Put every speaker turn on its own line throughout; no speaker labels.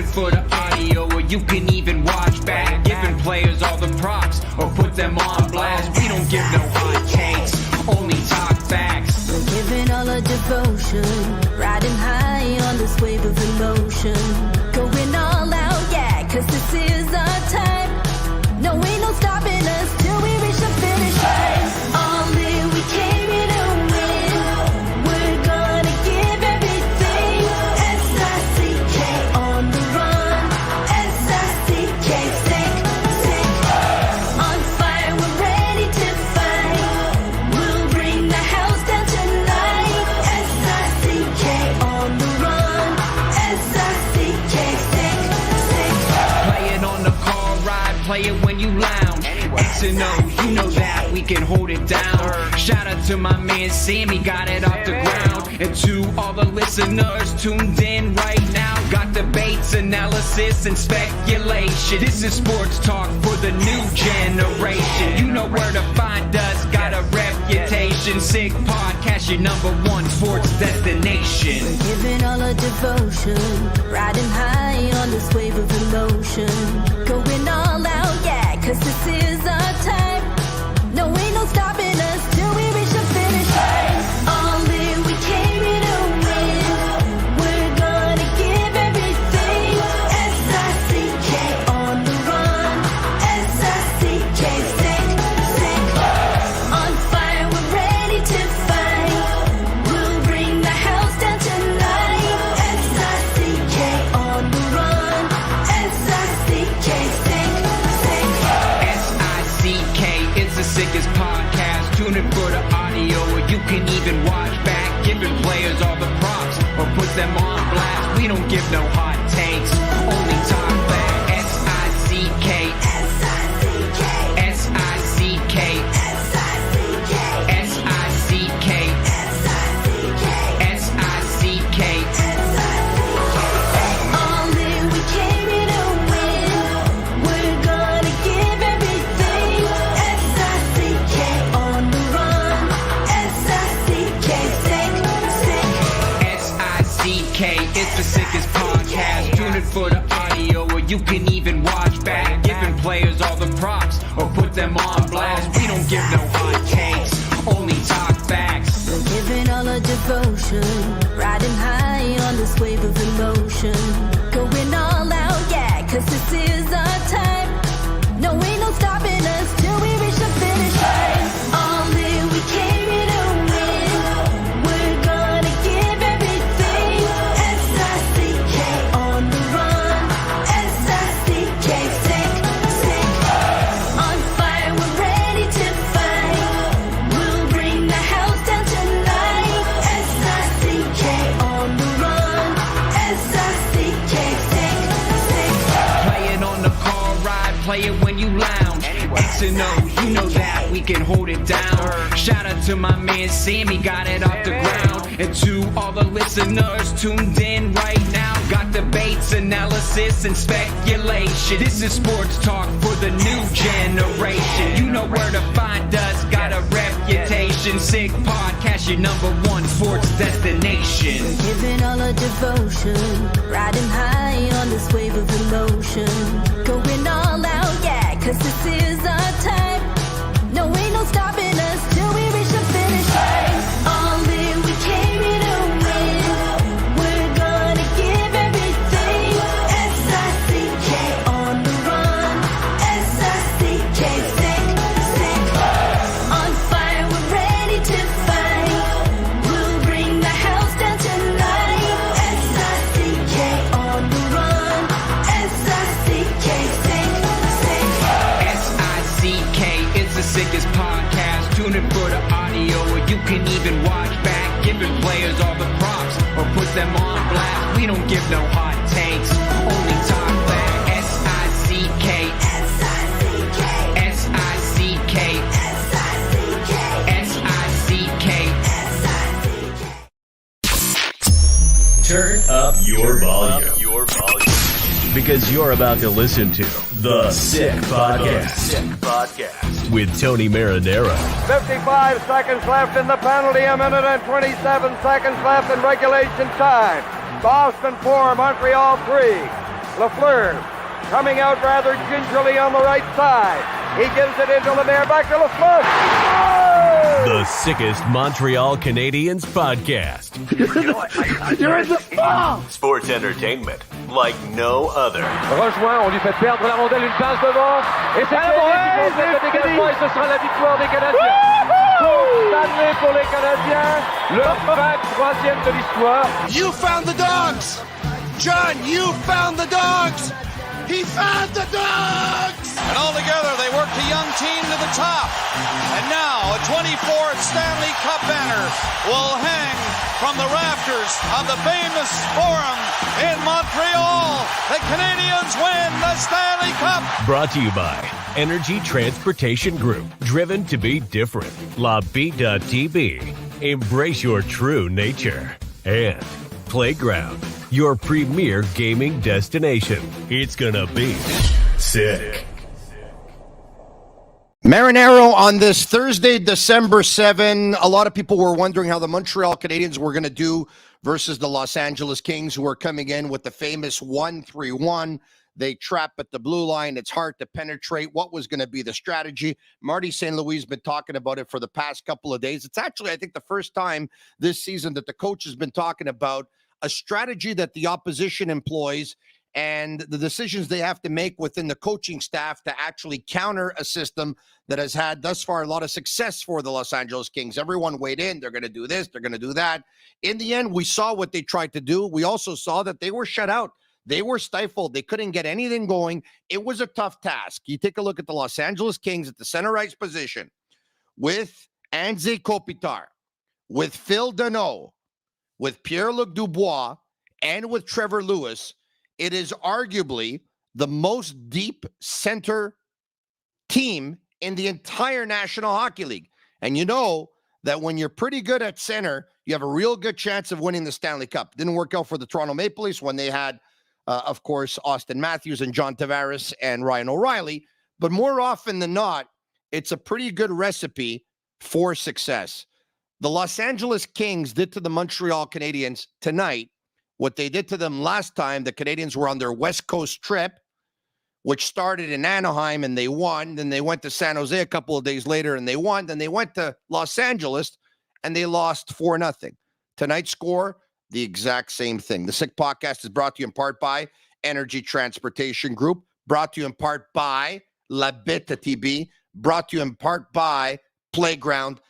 it for the audio, or you can even watch back. Giving players all the props, or put them on blast. We don't give no hot takes, only talk facts.
We're giving all our devotion, riding high on this wave of emotion. Going all out, yeah, cause this is our time. No, ain't no stopping us till we reach the finish line. All in, we came here to win. We're gonna give everything. S-I-C-K on the run. S-I-C-K, sick, sick. On fire, we're ready to fight. We'll bring the house down tonight. S-I-C-K on the run. S-I-C-K, sick, sick.
Play it on the car ride, play it when you lounge. X and O, you know that we can hold it down. Shout out to my man Sammy, got it off the ground. And to all the listeners tuned in right now, got debates, analysis, and speculation. This is sports talk for the new generation. You know where to find us, got a reputation. Sick podcast, your #1 sports destination.
We're giving all our devotion, riding high on this wave of emotion. Going all out, yeah, cause this is our time. No, ain't no stopping us till we reach the finish line. All in, we came here to win. We're gonna give everything. S-I-C-K on the run. S-I-C-K, sick, sick. On fire, we're ready to fight. We'll bring the house down tonight. S-I-C-K on the run. S-I-C-K, sick, sick.
S-I-C-K, it's the sickest podcast. Tune in for the audio, or you can even watch back. Giving players all the props, or put them on blast. We don't give no hot takes, only talk back. S-I-C-K,
S-I-C-K,
S-I-C-K,
S-I-C-K,
S-I-C-K,
S-I-C-K,
S-I-C-K.
all in, we came here to win. We're gonna give everything. S-I-C-K on the run. S-I-C-K, sick, sick.
S-I-C-K, it's the sickest podcast. Tune in for the audio, or you can even watch back. Giving players all the props, or put them on blast. We don't give no hot takes, only talk facts.
We're giving all our devotion, riding high on this wave of emotion. Going all out, yeah, cause this is our time. No, ain't no stopping us till we reach the finish line. All in, we came here to win. We're gonna give everything. S-I-C-K on the run. S-I-C-K, sick, sick. On fire, we're ready to fight. We'll bring the house down tonight. S-I-C-K on the run. S-I-C-K, sick, sick.
Play it on the car ride, play it when you lounge. X and O, you know that we can hold it down. Shout out to my man Sammy, got it off the ground. And to all the listeners tuned in right now, got debates, analysis, and speculation. This is sports talk for the new generation. You know where to find us, got a reputation. Sick podcast, your #1 sports destination.
We're giving all our devotion, riding high on this wave of emotion. Going all out, yeah, cause this is our time. No, ain't no stopping us till we reach the finish line. All in, we came here to win. We're gonna give everything. S-I-C-K on the run. S-I-C-K, sick, sick. On fire, we're ready to fight. We'll bring the house down tonight. S-I-C-K on the run. S-I-C-K, sick, sick.
S-I-C-K, it's the sickest podcast. Tune in for the audio, or you can even watch back. Giving players all the props, or put them on blast. We don't give no hot takes, only talk back. S-I-C-K,
S-I-C-K,
S-I-C-K,
S-I-C-K,
S-I-C-K.
S-I-C-K.
Turn up your volume. Because you're about to listen to The Sick Podcast. With Tony Marinaro.
55 seconds left in the penalty, a minute and 27 seconds left in regulation time. Boston 4, Montreal 3. Lafleur coming out rather gingerly on the right side. He gives it into Lemaire, back to Lafleur.
The sickest Montreal Canadiens podcast.
You're in the ball!
Sports entertainment like no other.
Rejoint, on lui fait perdre la rondelle, une passe devant. Et c'est le dégagement et ce sera la victoire des Canadiens. Coupe Stanley pour les Canadiens. Le 23e de l'histoire.
You found the dogs! John, you found the dogs! He found the dogs! And all together, they worked a young team to the top. And now, a 24th Stanley Cup banner will hang from the rafters of the famous Forum in Montreal. The Canadiens win the Stanley Cup.
Brought to you by Energy Transportation Group. Driven to be different. La Vida.tv. Embrace your true nature. And Playground, your premier gaming destination. It's gonna be sick.
Marinaro on this Thursday, December 7. A lot of people were wondering how the Montreal Canadiens were going to do versus the Los Angeles Kings, who are coming in with the famous 1-3-1. They trap at the blue line. It's hard to penetrate. What was going to be the strategy? Marty St. Louis has been talking about it for the past couple of days. It's actually, I think, the first time this season that the coach has been talking about a strategy that the opposition employs and the decisions they have to make within the coaching staff to actually counter a system that has had thus far a lot of success for the Los Angeles Kings. Everyone weighed in. They're going to do this. They're going to do that. In the end, we saw what they tried to do. We also saw that they were shut out. They were stifled. They couldn't get anything going. It was a tough task. You take a look at the Los Angeles Kings at the center ice position with Anze Kopitar, with Phil Deneau, with Pierre-Luc Dubois, and with Trevor Lewis. It is arguably the most deep center team in the entire National Hockey League. And you know that when you're pretty good at center, you have a real good chance of winning the Stanley Cup. Didn't work out for the Toronto Maple Leafs when they had, of course, Austin Matthews and John Tavares and Ryan O'Reilly. But more often than not, it's a pretty good recipe for success. The Los Angeles Kings did to the Montreal Canadiens tonight what they did to them last time. The Canadiens were on their West Coast trip, which started in Anaheim, and they won. Then they went to San Jose a couple of days later, and they won. Then they went to Los Angeles, and they lost 4-0. Tonight's score, the exact same thing. The Sick Podcast is brought to you in part by Energy Transportation Group, brought to you in part by La Vida.tv, brought to you in part by Playground.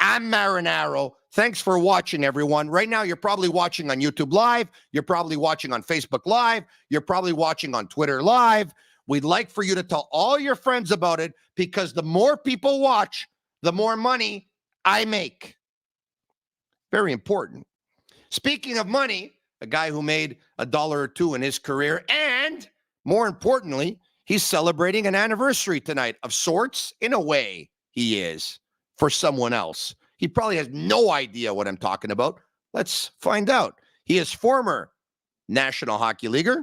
I'm Marinaro. Thanks for watching, everyone. Right now, you're probably watching on YouTube Live. You're probably watching on Facebook Live. You're probably watching on Twitter Live. We'd like for you to tell all your friends about it because the more people watch, the more money I make. Very important. Speaking of money, a guy who made $1 or $2 in his career, and more importantly, he's celebrating an anniversary tonight of sorts. In a way, he is. For someone else. He probably has no idea what I'm talking about. Let's find out. He is former National Hockey Leaguer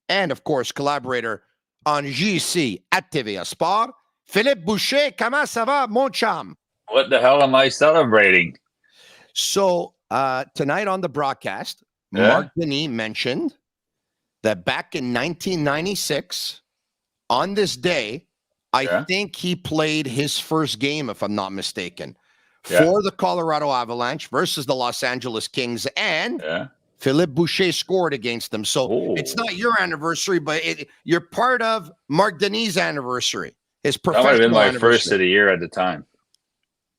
and, of course, collaborator on JC at TVA Sport. Phil Boucher, comment ça va, mon chum?
What the hell am I celebrating?
So, tonight on the broadcast, Marc Denis mentioned that back in 1996, on this day, I think he played his first game, if I'm not mistaken, for the Colorado Avalanche versus the Los Angeles Kings, and Philippe Boucher scored against them. So it's not your anniversary, but you're part of Marc Denis' anniversary, his professional
That might have been my
anniversary.
first of the year at the time.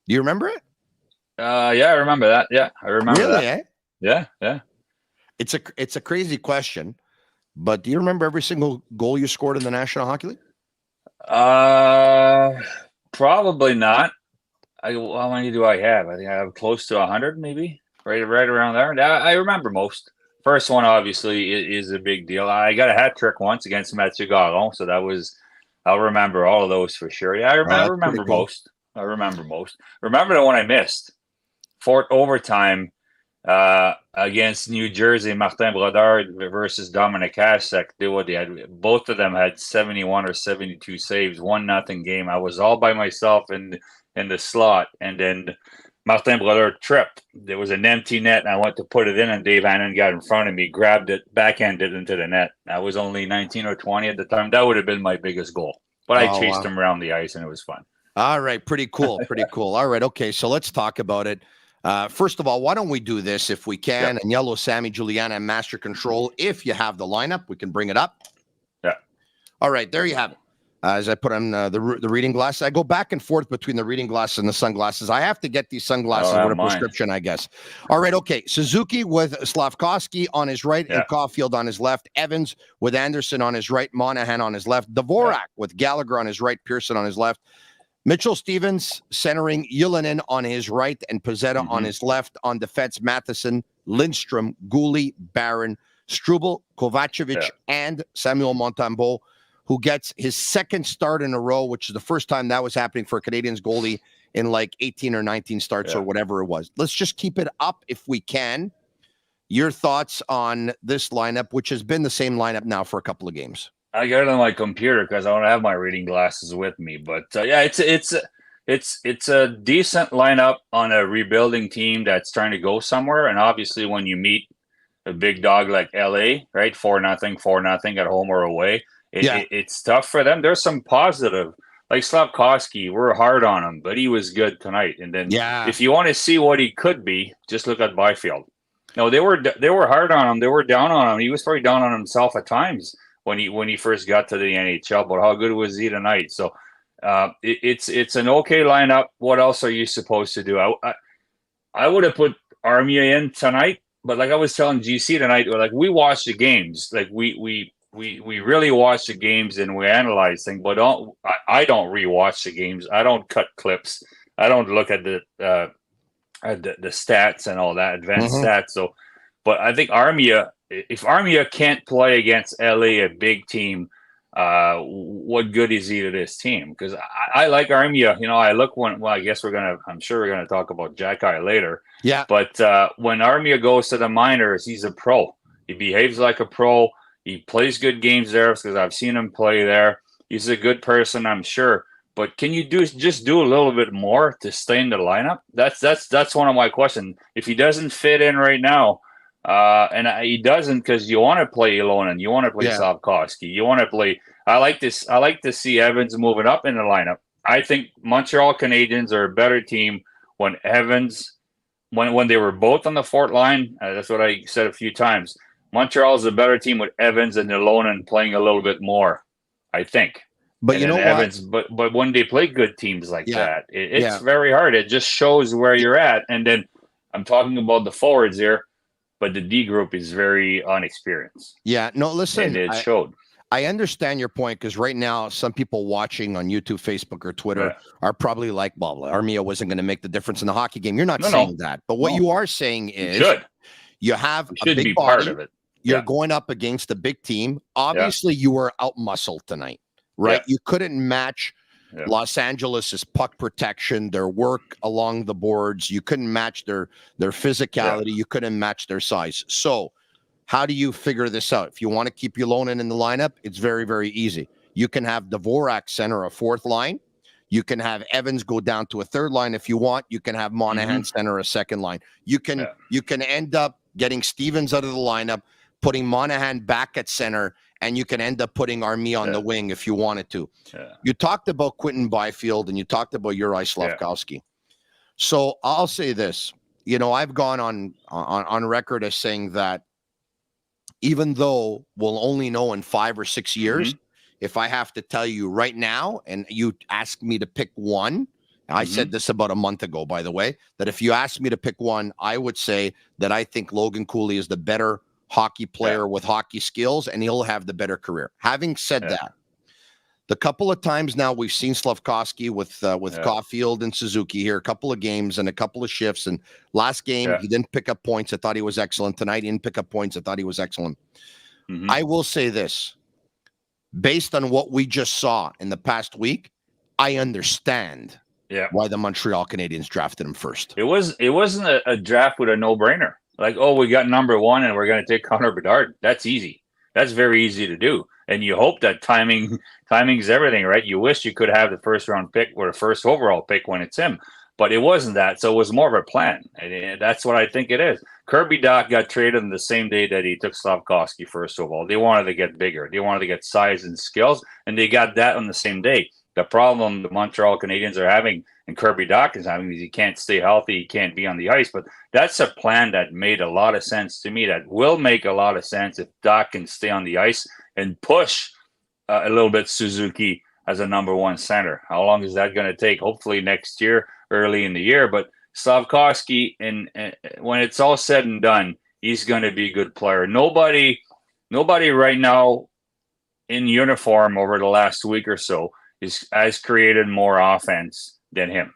Do you remember it?
Yeah, I remember that. Yeah, I remember
really,
that. Yeah.
It's a crazy question, but do you remember every single goal you scored in the National Hockey League?
Probably not. How many do I have? I think I have close to 100, maybe right around there. I remember most. First one obviously is a big deal. I got a hat trick once against Mathieu Garon, so I'll remember all of those for sure. Yeah, I remember most. I remember most. Remember the one I missed, fourth overtime against New Jersey, Martin Brodeur versus Dominic Hasek. Both of them had 71 or 72 saves, 1-0 game. I was all by myself in the slot, and then Martin Brodeur tripped. There was an empty net, and I went to put it in, and Dave Hannon got in front of me, grabbed it, backhanded into the net. I was only 19 or 20 at the time. That would have been my biggest goal. But I chased him around the ice, and it was fun.
All right, pretty cool, pretty cool. All right, okay, so let's talk about it. First of all, why don't we do this if we can?
Yeah.
And Yellow, Sammy, Juliana, and Master Control, if you have the lineup, we can bring it up.
Yeah.
All right, there you have it. As I put on the reading glasses, I go back and forth between the reading glasses and the sunglasses. I have to get these sunglasses with a prescription, I guess. All right, okay. Suzuki with Slavkovsky on his right and Caufield on his left. Evans with Anderson on his right, Monahan on his left. Dvorak with Gallagher on his right, Pearson on his left. Mitchell Stevens centering Ylönen on his right and Pezzetta on his left. On defense, Matheson, Lindstrom, Gouli, Barron, Struble, Kovacevic, and Samuel Montembeault, who gets his second start in a row, which is the first time that was happening for a Canadiens goalie in like 18 or 19 starts or whatever it was. Let's just keep it up if we can. Your thoughts on this lineup, which has been the same lineup now for a couple of games.
I got it on my computer because I don't have my reading glasses with me. But it's a decent lineup on a rebuilding team that's trying to go somewhere. And obviously, when you meet a big dog like LA, right, 4-0 at home or away, it's tough for them. There's some positive, like Slavkovsky. We're hard on him, but he was good tonight. And then, if you want to see what he could be, just look at Byfield. No, they were hard on him. They were down on him. He was probably down on himself at times when he first got to the NHL. But how good was he tonight? So it's an okay lineup. What else are you supposed to do? I would have put Armia in tonight, but like I was telling GC tonight, like we watch the games, like we really watch the games and we analyze things, but I don't rewatch the games. I don't cut clips. I don't look at the stats and all that advanced stats. So, but I think if Armia can't play against LA, a big team, what good is he to this team? Because I like Armia. You know, I look I guess I'm sure we're gonna talk about Xhekaj later. Yeah. But when Armia goes to the minors, he's a pro. He behaves like a pro. He plays good games there because I've seen him play there. He's a good person, I'm sure. But can you just do a little bit more to stay in the lineup? That's one of my questions. If he doesn't fit in right now, and he doesn't because you want to play Ylönen, you want to play Slavkovsky, you want to play. I like to see Evans moving up in the lineup. I think Montreal Canadiens are a better team when Evans, when they were both on the fourth line. That's what I said a few times. Montreal is a better team with Evans and Ylönen playing a little bit more, I think. But you know Evans, what? But when they play good teams like that, it's very hard. It just shows where you're at. And then I'm talking about the forwards here, but the D group is very unexperienced. Yeah, no, listen. And it showed. I understand your point because right now some people watching on YouTube, Facebook, or Twitter are probably like, well, Armia wasn't going to make the difference in the hockey game. You're not saying that. But what you are saying is you have a big body. Part of it. You're going up against a big team. Obviously, you were out-muscled tonight, right? You couldn't match Los Angeles' puck protection, their work along the boards. You couldn't match their physicality. You couldn't match their size. So how do you figure this out? If you want to keep Ylönen in the lineup, it's very, very easy. You can have Dvorak center a fourth line. You can have Evans go down to a third line if you want. You can have Monahan center a second line. You can end up getting Stevens out of the lineup, putting Monahan back at center, and you can end up putting Armia on the wing if you wanted to. You talked about Quinton Byfield, and you talked about Uri Slavkovsky. So I'll say this. You know, I've gone on record as saying that even though we'll only know in 5 or 6 years, if I have to tell you right now, and you ask me to pick one, I said this about a month ago, by the way, that if you ask me to pick one, I would say that I think Logan Cooley is the better hockey player with hockey skills, and he'll have the better career. Having said that, the couple of times now we've seen Slavkovsky with Caufield and Suzuki here, a couple of games and a couple of shifts. And last game, he didn't pick up points. I thought he was excellent. Tonight, he didn't pick up points. I thought he was excellent. I will say this. Based on what we just saw in the past week, I understand why the Montreal Canadiens drafted him first. It wasn't a draft with a no-brainer. Like, oh, we got number one and we're going to take Connor Bedard. That's easy. That's very easy to do. And you hope that timing's everything, right? You wish you could have the first round pick or the first overall pick when it's him. but it wasn't that. So it was more of a plan, and that's what I think it is. Kirby Dach got traded on the same day that he took Slafkovsky. First of all, they wanted to get bigger, they wanted to get size and skills, and they got that on the same day. The problem the Montreal Canadiens are having, and Kirby Dach is having, is he can't stay healthy, he can't be on the ice. But that's a plan that made a lot of sense to me. That will make a lot of sense if Dach can stay on the ice and push a little bit Suzuki as a number one center. How long is that going to take? Hopefully next year, early in the year. But Slafkovsky, and when it's all said and done, he's going to be a good player. Nobody right now in uniform over the last week or so has created more offense than him.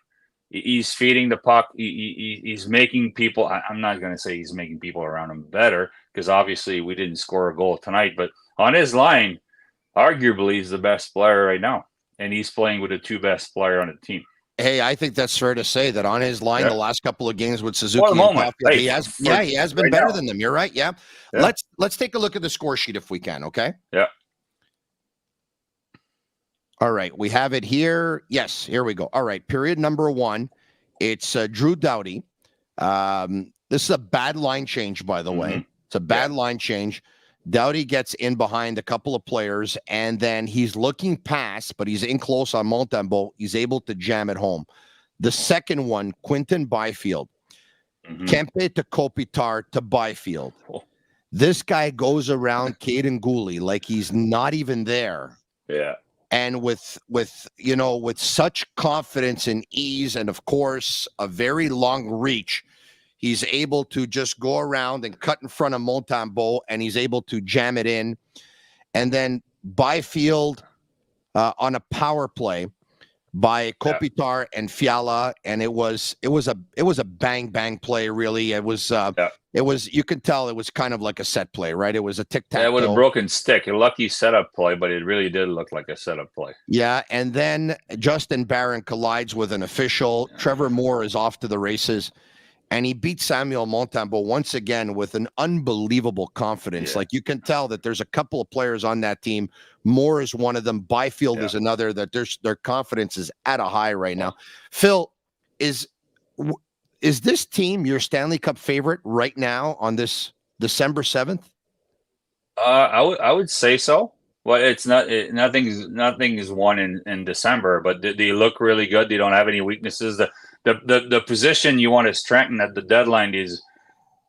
He's feeding the puck. He's making people. I'm not going to say he's making people around him better, because obviously we didn't score a goal tonight. But on his line, arguably he's the best player right now, and he's playing with the two best player on the team.
Hey, I think that's fair to say that on his line, the last couple of games with Suzuki
What a
and
moment.
Caufield,
Hey,
he has been
right
better
now.
than them. You're right. Yeah. Let's take a look at the score sheet if we can. Okay.
Yeah.
All right, we have it here. Yes, here we go. All right, period number 1. It's Drew Doughty. This is a bad line change, by the way. It's a bad line change. Doughty gets in behind a couple of players, and then he's looking past, but he's in close on Montembeault. He's able to jam it home. The second one, Quinton Byfield. Kempe to Kopitar to Byfield. This guy goes around Caden Gooley like he's not even there.
Yeah.
And with such confidence and ease, and of course a very long reach, he's able to just go around and cut in front of Montembeault, and he's able to jam it in. And then Byfield on a power play by Kopitar and Fiala, and it was a bang play. Really, it was you could tell it was kind of like a set play, right? It was a tic tac.
Yeah, with a broken stick, a lucky setup play, but it really did look like a setup play.
Yeah, and then Justin Barron collides with an official. Trevor Moore is off to the races, and he beats Samuel Montembeault once again with an unbelievable confidence. Like, you can tell that there's a couple of players on that team. Moore is one of them. Byfield is another, that their confidence is at a high right now. Phil, is this team your Stanley Cup favorite right now on this December 7th?
I would say so. Well, it's not. Nothing is won in December, but they look really good. They don't have any weaknesses. The position you want to strengthen at the deadline is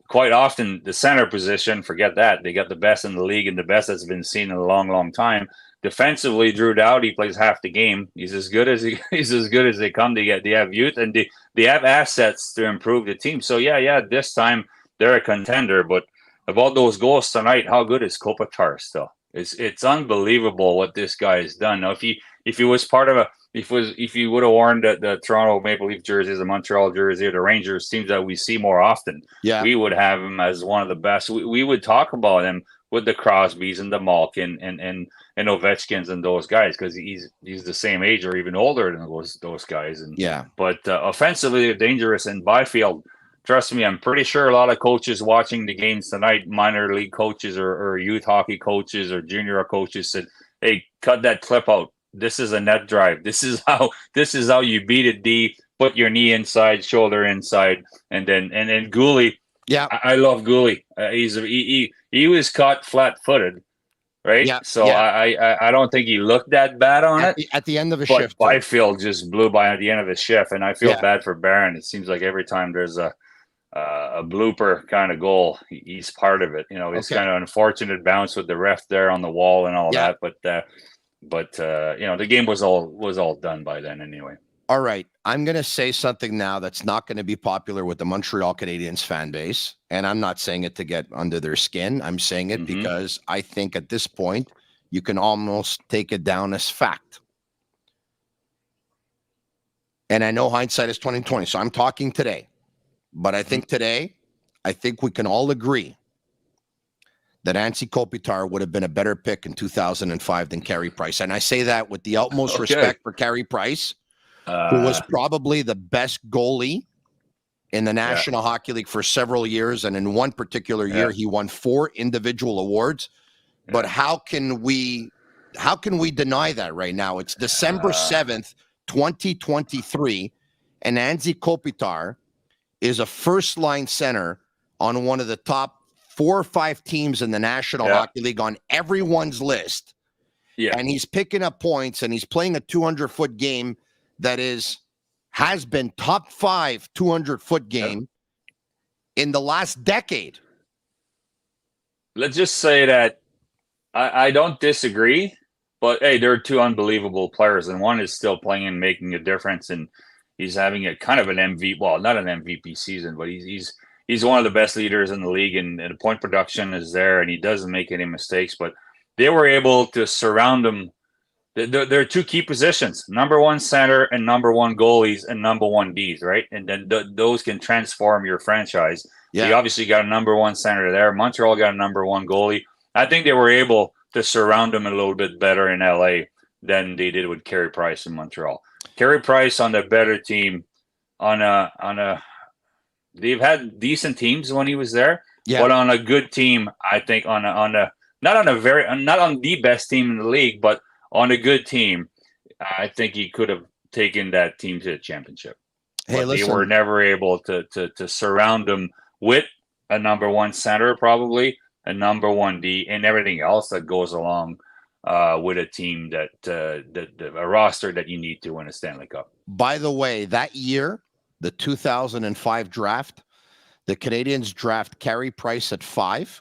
quite often the center position. Forget that. They got the best in the league and the best that's been seen in a long time. Defensively, Drew Doughty plays half the game. He's as good as they come. They have youth, and they have assets to improve the team. So this time they're a contender. But about those goals tonight, how good is Kopitar still? It's unbelievable what this guy has done. Now, if he was part of if he would have worn the Toronto Maple Leaf jerseys, the Montreal jersey, or the Rangers teams that we see more often, we would have him as one of the best. We would talk about him with the Crosbys and the Malkin and Ovechkins and those guys, because he's the same age or even older than those guys. But offensively, they're dangerous. And Byfield, trust me, I'm pretty sure a lot of coaches watching the games tonight, minor league coaches or youth hockey coaches or junior coaches, said, "Hey, cut that clip out. This is a net drive. This is how you beat it deep. Put your knee inside, shoulder inside, and then Gooley. Yeah, I love Gooley. He was caught flat-footed, right? Yeah. So I don't think he looked that bad on it
at the end of his shift.
Byfield just blew by at the end of his shift, and I feel bad for Barron. It seems like every time there's a blooper kind of goal, he's part of it. It's kind of unfortunate bounce with the ref there on the wall and all that, but the game was all done by then anyway.
All right, I'm going to say something now that's not going to be popular with the Montreal Canadiens fan base, and I'm not saying it to get under their skin. I'm saying it because I think at this point you can almost take it down as fact. And I know hindsight is 20/20, so I'm talking today. But I think today, we can all agree that Antti Kopitar would have been a better pick in 2005 than Carey Price. And I say that with the utmost respect for Carey Price, who was probably the best goalie in the National Hockey League for several years. And in one particular year, he won 4 individual awards. But how can we deny that right now? It's December 7th, 2023. and Anze Kopitar is a first-line center on one of the top 4 or 5 teams in the National Hockey League on everyone's list.
Yeah.
And he's picking up points, and he's playing a 200-foot game that has been top 5 200-foot game in the last decade.
Let's just say that I don't disagree, but hey, they're 2 unbelievable players, and one is still playing and making a difference, and he's having a kind of an MVP, well, not an MVP season, but he's one of the best leaders in the league, and the point production is there, and he doesn't make any mistakes. But they were able to surround him. There are 2 key positions: number 1 center and number 1 goalies and number 1 Ds, right? And then those can transform your franchise. Yeah. You obviously got a number 1 center there. Montreal got a number 1 goalie. I think they were able to surround him a little bit better in LA than they did with Carey Price in Montreal. Carey Price on the better team, they've had decent teams when he was there, but on a good team, I think not on the best team in the league, but on a good team, I think he could have taken that team to the championship. Hey, listen, they were never able to surround him with a number 1 center, probably a number 1 D, and everything else that goes along with a team that a roster that you need to win a Stanley Cup.
By the way, that year, the 2005 draft, the Canadiens draft Carey Price at 5.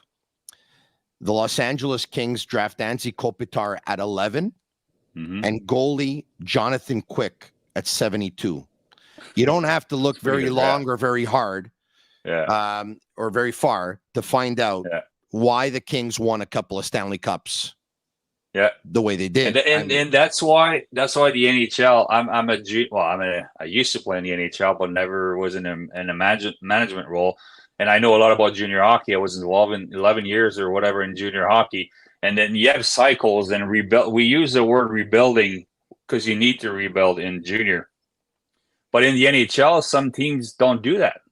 The Los Angeles Kings draft Anze Kopitar at 11, and goalie Jonathan Quick at 72. You don't have to look very long or very hard, or very far to find out why the Kings won a couple of Stanley Cups. Yeah, the way they did,
and that's why the NHL. I used to play in the NHL, but never was in a management role. And I know a lot about junior hockey. I was involved in 11 years or whatever in junior hockey. And then you have cycles and rebuild. We use the word rebuilding because you need to rebuild in junior. But in the NHL, some teams don't do that,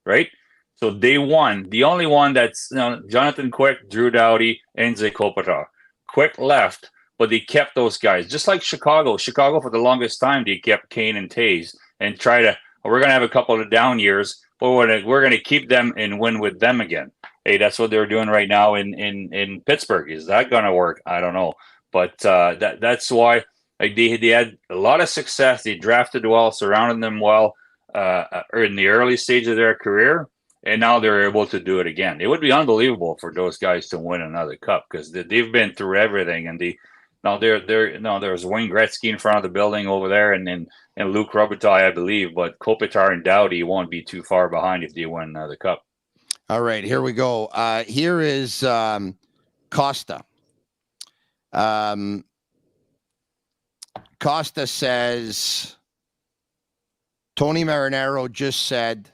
right? So they won. The only one that's Jonathan Quick, Drew Doughty, Anze Kopitar. Quick left, but they kept those guys. Just like Chicago. Chicago, for the longest time, they kept Kane and Taves and we're going to have a couple of down years, but we're going to keep them and win with them again. Hey, that's what they're doing right now in Pittsburgh. Is that going to work? I don't know. But that's why they had a lot of success. They drafted well, surrounded them well in the early stage of their career. And now they're able to do it again. It would be unbelievable for those guys to win another cup because they've been through everything. And there's Wayne Gretzky in front of the building over there, and Luc Robitaille, I believe. But Kopitar and Doughty won't be too far behind if they win another cup.
All right, here we go. Here is Costa. Costa says Tony Marinaro just said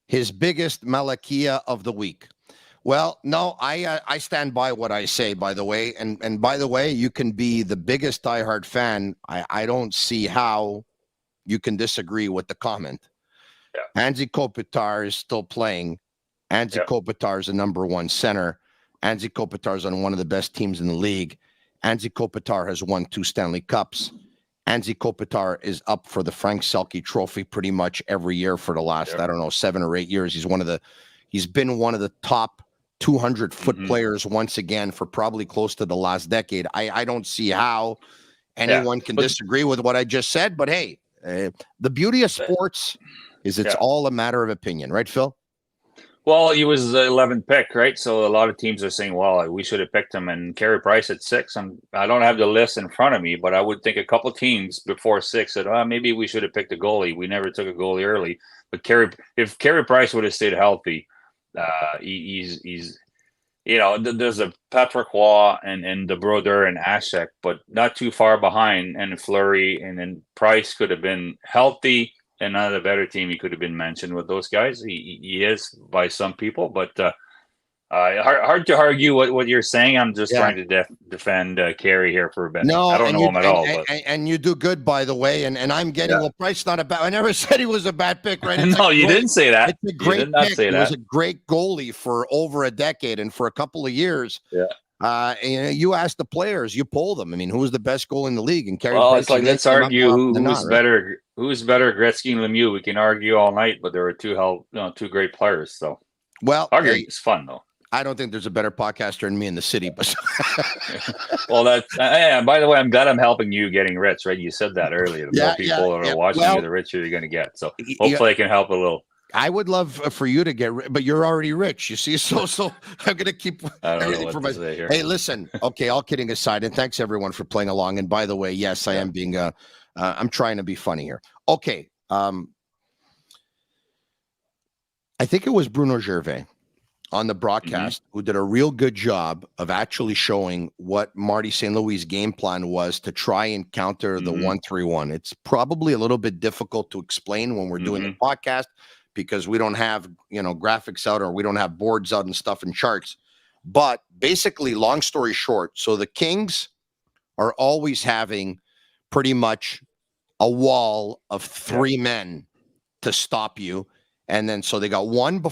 his biggest Malakia of the week. Well, no, I stand by what I say, by the way. And by the way, you can be the biggest diehard fan. I don't see how you can disagree with the comment. Yeah. Anze Kopitar is still playing. Anze Kopitar is a number 1 center. Anze Kopitar is on one of the best teams in the league. Anze Kopitar has won 2 Stanley Cups. Anze Kopitar is up for the Frank Selke Trophy pretty much every year for the last, 7 or 8 years. He's been one of the top 200-foot players once again for probably close to the last decade. I don't see how anyone can disagree with what I just said. But hey, the beauty of sports is it's all a matter of opinion, right, Phil?
Well, he was the 11th pick, right? So a lot of teams are saying, well, we should have picked him. And Carey Price at 6. I don't have the list in front of me, but I would think a couple teams before 6 said, maybe we should have picked a goalie. We never took a goalie early. But if Carey Price would have stayed healthy, he's there's a Patrick Waugh and the Brodeur and Ashek, but not too far behind. And Fleury and then Price could have been healthy. And another better team, he could have been mentioned with those guys. He is by some people, but hard to argue what you're saying. I'm just trying to defend Carey here for a bit.
No,
I don't know him at all.
And you do good, by the way. And I'm getting Price not a bad. I never said he was a bad pick, right?
No, you didn't say that.
It's a great pick. He was a great goalie for over a decade, and for a couple of years. Yeah. You ask the players, you poll them. I mean, who's the best goal in the league? And Carey
Well,
Price
it's like, let's
came up
argue
more often than
who's
not, right?
better. Who's better, Gretzky and Lemieux? We can argue all night, but there are two great players. So,
Well,
arguing is fun, though.
I don't think there's a better podcaster than me in the city. But
Well, that's by the way, I'm glad I'm helping you getting rich, right? You said that earlier. The more people that are watching you, the richer you're going to get. So hopefully I can help a little.
I would love for you to get, but you're already rich. You see, so I'm going to keep everything for myself. Hey, listen. Okay, all kidding aside, and thanks everyone for playing along. And by the way, yes, I am being. I'm trying to be funny here. Okay. I think it was Bruno Gervais on the broadcast who did a real good job of actually showing what Marty St. Louis' game plan was to try and counter the 1-3-1. It's probably a little bit difficult to explain when we're doing the podcast because we don't have, graphics out or we don't have boards out and stuff and charts. But basically, long story short, so the Kings are always having pretty much a wall of three men to stop you. And then so they got one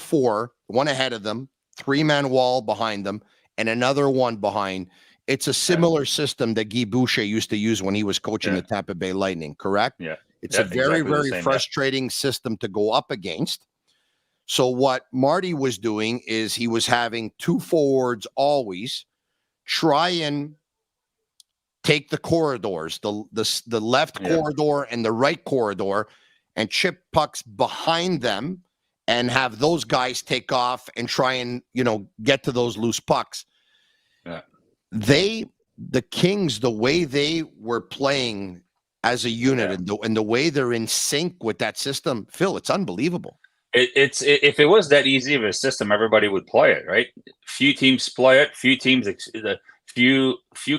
ahead of them, 3-man wall behind them, and another one behind. It's a similar system that Guy Boucher used to use when he was coaching the Tampa Bay Lightning, correct?
Yeah.
It's a very, very frustrating system to go up against. So what Marty was doing is he was having two forwards always try and take the corridors, the left corridor and the right corridor, and chip pucks behind them and have those guys take off and try and, get to those loose pucks.
Yeah.
The Kings, the way they were playing as a unit and the way they're in sync with that system, Phil, it's unbelievable.
If it was that easy of a system, everybody would play it, right? Few teams play it. Few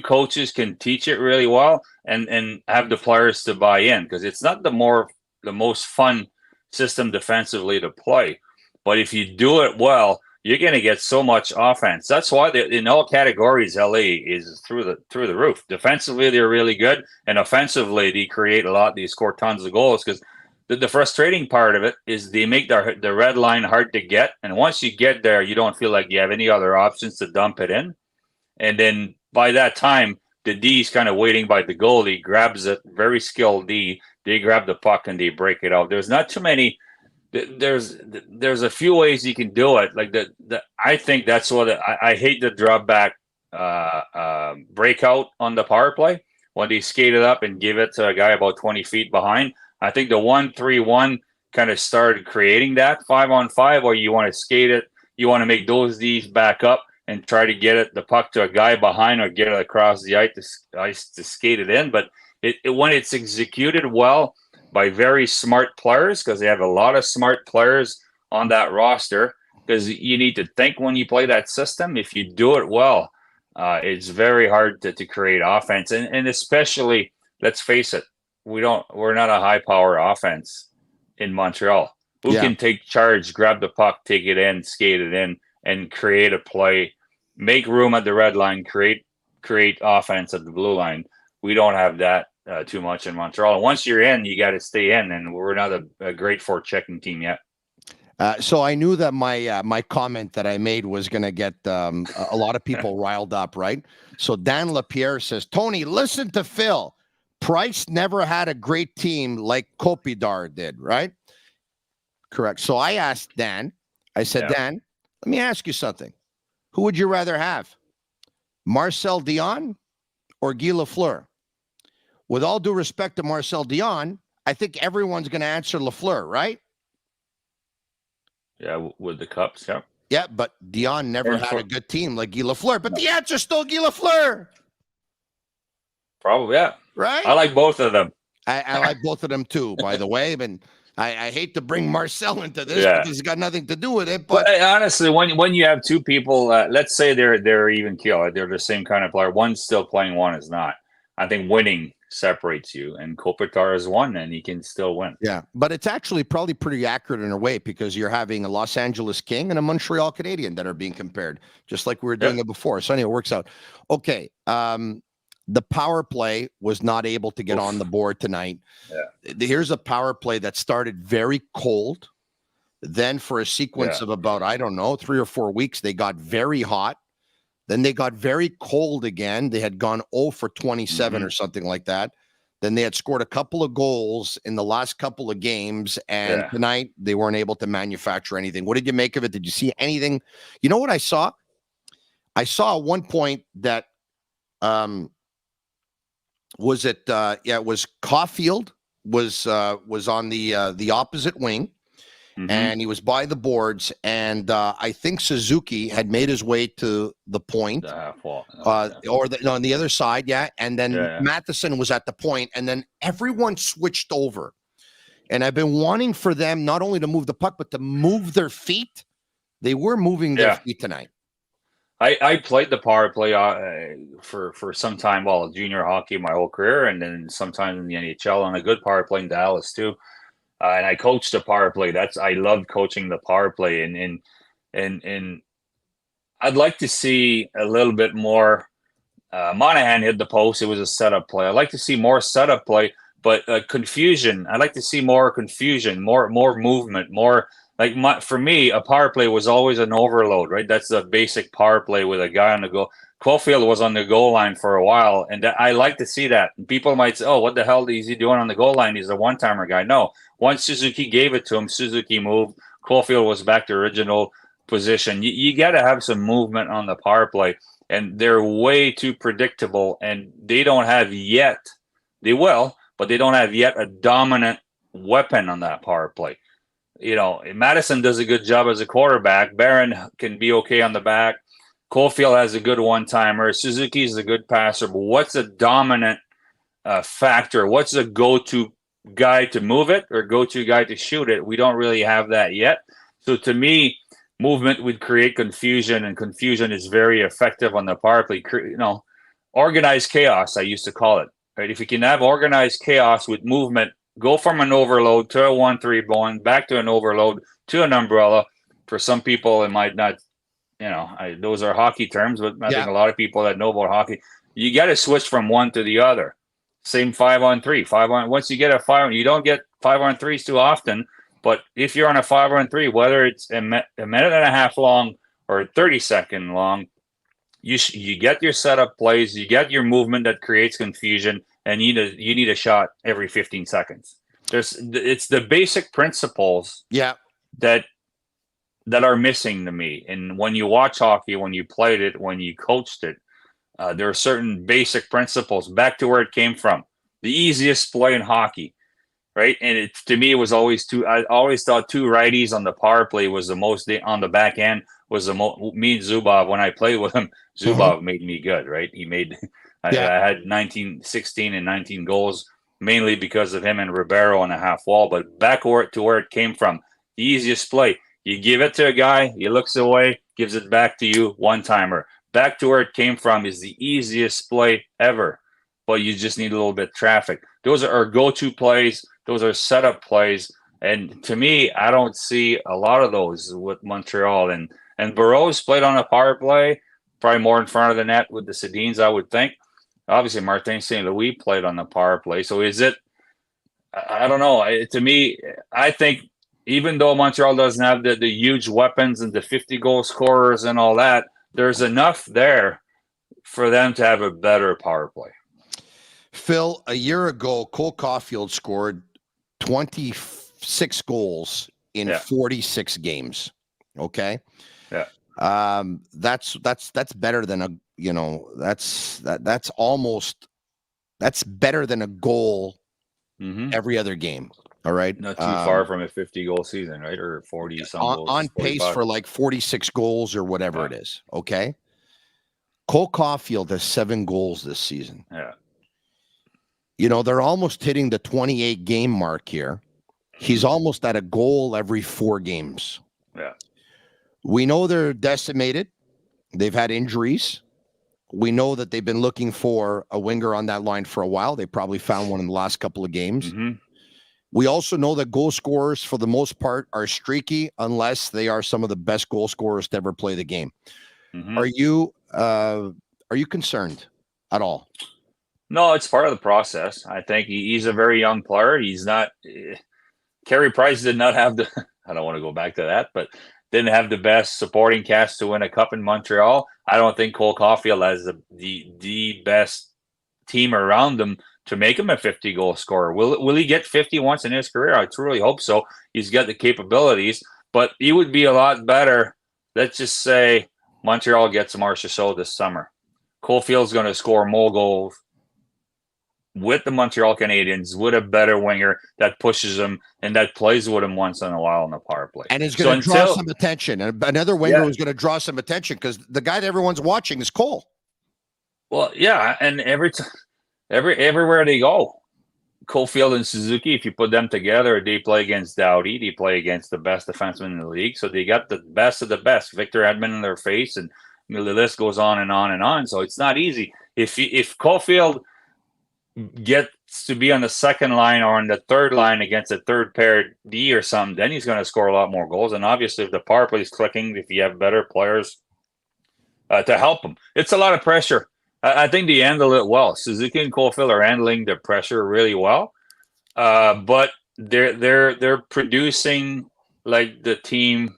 coaches can teach it really well and have the players to buy in because it's not the most fun system defensively to play. But if you do it well, you're going to get so much offense. That's why in all categories, LA is through the roof. Defensively, they're really good, and offensively, they create a lot. They score tons of goals because the frustrating part of it is they make the red line hard to get, and once you get there, you don't feel like you have any other options to dump it in. And then by that time, the D is kind of waiting by the goal. He grabs it, very skilled D. They grab the puck and they break it out. There's not too many. There's a few ways you can do it. Like I think that's what I hate the drop back breakout on the power play when they skate it up and give it to a guy about 20 feet behind. I think the 1-3-1 kind of started creating that 5-on-5 where you want to skate it. You want to make those D's back up and try to get the puck to a guy behind or get it across the ice to skate it in. But when it's executed well by very smart players, because they have a lot of smart players on that roster, because you need to think when you play that system. If you do it well, it's very hard to create offense. And especially, let's face it, we're not a high power offense in Montreal. Who can take charge, grab the puck, take it in, skate it in, and create a play, make room at the red line, create offense at the blue line. We don't have that too much in Montreal. And once you're in, you got to stay in, and we're not a great forechecking team yet.
So I knew that my comment that I made was going to get a lot of people riled up, right? So Dan Lapierre says, Tony, listen to Phil. Price never had a great team like Kopitar did, right? Correct. So I asked Dan, I said, Dan, let me ask you something. Who would you rather have? Marcel Dion or Guy Lafleur? With all due respect to Marcel Dion, I think everyone's going to answer Lafleur, right?
Yeah, with the Cups, yeah.
Yeah, but Dion never had a good team like Guy Lafleur. But the answer's still Guy Lafleur.
Probably, yeah.
Right?
I like both of them.
I like both of them too, by the way. And I hate to bring Marcel into this because it's got nothing to do with it. But
honestly, when you have two people, let's say they're even keel, they're the same kind of player. One's still playing, one is not. I think winning separates you, and Kopitar is one, and he can still win. Yeah,
but it's actually probably pretty accurate in a way because you're having a Los Angeles King and a Montreal Canadien that are being compared, just like we were doing it before. So anyway, it works out. Okay, the power play was not able to get on the board tonight. Yeah. Here's a power play that started very cold. Then for a sequence of about, I don't know, 3 or 4 weeks, they got very hot. Then they got very cold again. They had gone 0 for 27 or something like that. Then they had scored a couple of goals in the last couple of games, and tonight they weren't able to manufacture anything. What did you make of it? Did you see anything? You know what I saw? I saw at one point that was it Caufield was on the opposite wing. And he was by the boards, and I think Suzuki had made his way to the point, on the other side, and then Matheson was at the point, and then everyone switched over. And I've been wanting for them not only to move the puck, but to move their feet. They were moving their feet tonight.
I played the power play for some time, junior hockey my whole career, and then sometimes in the NHL on a good power play in Dallas too. And I coached the power play. I loved coaching the power play, and I'd like to see a little bit more. Monahan hit the post. It was a setup play. I'd like to see more setup play, but confusion. I'd like to see more confusion, more movement, more for me. A power play was always an overload, right? That's the basic power play with a guy on the goal. Caufield was on the goal line for a while, and I like to see that. People might say, "Oh, what the hell is he doing on the goal line? He's a one-timer guy." No, once Suzuki gave it to him, Suzuki moved. Caufield was back to original position. You got to have some movement on the power play, and they're way too predictable, and they don't have yet. They will, but they don't have yet a dominant weapon on that power play. Madison does a good job as a quarterback. Barron can be okay on the back. Caufield has a good one-timer. Suzuki's a good passer. But what's a dominant factor? What's a go-to guy to move it or go-to guy to shoot it? We don't really have that yet. So to me, movement would create confusion, and confusion is very effective on the power play. Organized chaos, I used to call it. Right? If you can have organized chaos with movement, go from an overload to a 1-3 bone, back to an overload to an umbrella. For some people, it might not. Those are hockey terms, but I think a lot of people that know about hockey, you got to switch from one to the other. Same 5-on-3, once you get a 5, you don't get 5-on-3s too often, but if you're on a 5-on-3, whether it's a minute and a half long or 30-second long, you get your setup plays, you get your movement that creates confusion, and you need a shot every 15 seconds. It's the basic principles that are missing to me. And when you watch hockey, when you played it, when you coached it, there are certain basic principles back to where it came from. The easiest play in hockey, right? And to me, it was always I always thought two righties on the power play was the most on the back end was the most. Me and Zubov, when I played with him, Zubov made me good, right? He made, I had 16 and 19 goals, mainly because of him and Ribeiro on the half wall, but back to where it came from. The easiest play. You give it to a guy, he looks away, gives it back to you, one-timer. Back to where it came from is the easiest play ever, but you just need a little bit of traffic. Those are our go-to plays. Those are setup plays. And to me, I don't see a lot of those with Montreal. And Burroughs played on a power play, probably more in front of the net with the Sedins, I would think. Obviously, Martin St. Louis played on the power play. So is it – I don't know. To me, I think – even though Montreal doesn't have the huge weapons and the 50-goal scorers and all that, there's enough there for them to have a better power play.
Phil, a year ago, Cole Caufield scored 26 goals in 46 games. Okay?
Yeah.
That's better than that's better than a goal every other game. All right.
Not too far from a 50-goal season, right? Or 40-some goals.
On pace for like 46 goals or whatever it is. Okay. Cole Caufield has 7 goals this season.
Yeah.
They're almost hitting the 28-game mark here. He's almost at a goal every 4 games.
Yeah.
We know they're decimated. They've had injuries. We know that they've been looking for a winger on that line for a while. They probably found one in the last couple of games. We also know that goal scorers, for the most part, are streaky unless they are some of the best goal scorers to ever play the game. Are you concerned at all?
No, it's part of the process. I think he's a very young player. He's not. Carey Price did not have the. I don't want to go back to that, but didn't have the best supporting cast to win a cup in Montreal. I don't think Cole Caufield has the best team around him to make him a 50-goal scorer. Will he get 50 once in his career? I truly hope so. He's got the capabilities, but he would be a lot better. Let's just say Montreal gets Marchessault this summer. Caufield's going to score more goals with the Montreal Canadiens, with a better winger that pushes him and that plays with him once in a while on the power play.
And is going to draw some attention. And another winger who's going to draw some attention because the guy that everyone's watching is Cole.
Well, yeah, and everywhere they go, Caufield and Suzuki, if you put them together, they play against Doughty. They play against the best defenseman in the league. So they got the best of the best. Victor Edmond in their face, and the list goes on and on and on. So it's not easy. If Caufield gets to be on the second line or on the third line against a third pair D or something, then he's going to score a lot more goals. And obviously, if the power play is clicking, if you have better players to help him, it's a lot of pressure. I think they handle it well. Suzuki and Caufield are handling the pressure really well, but they're producing like the team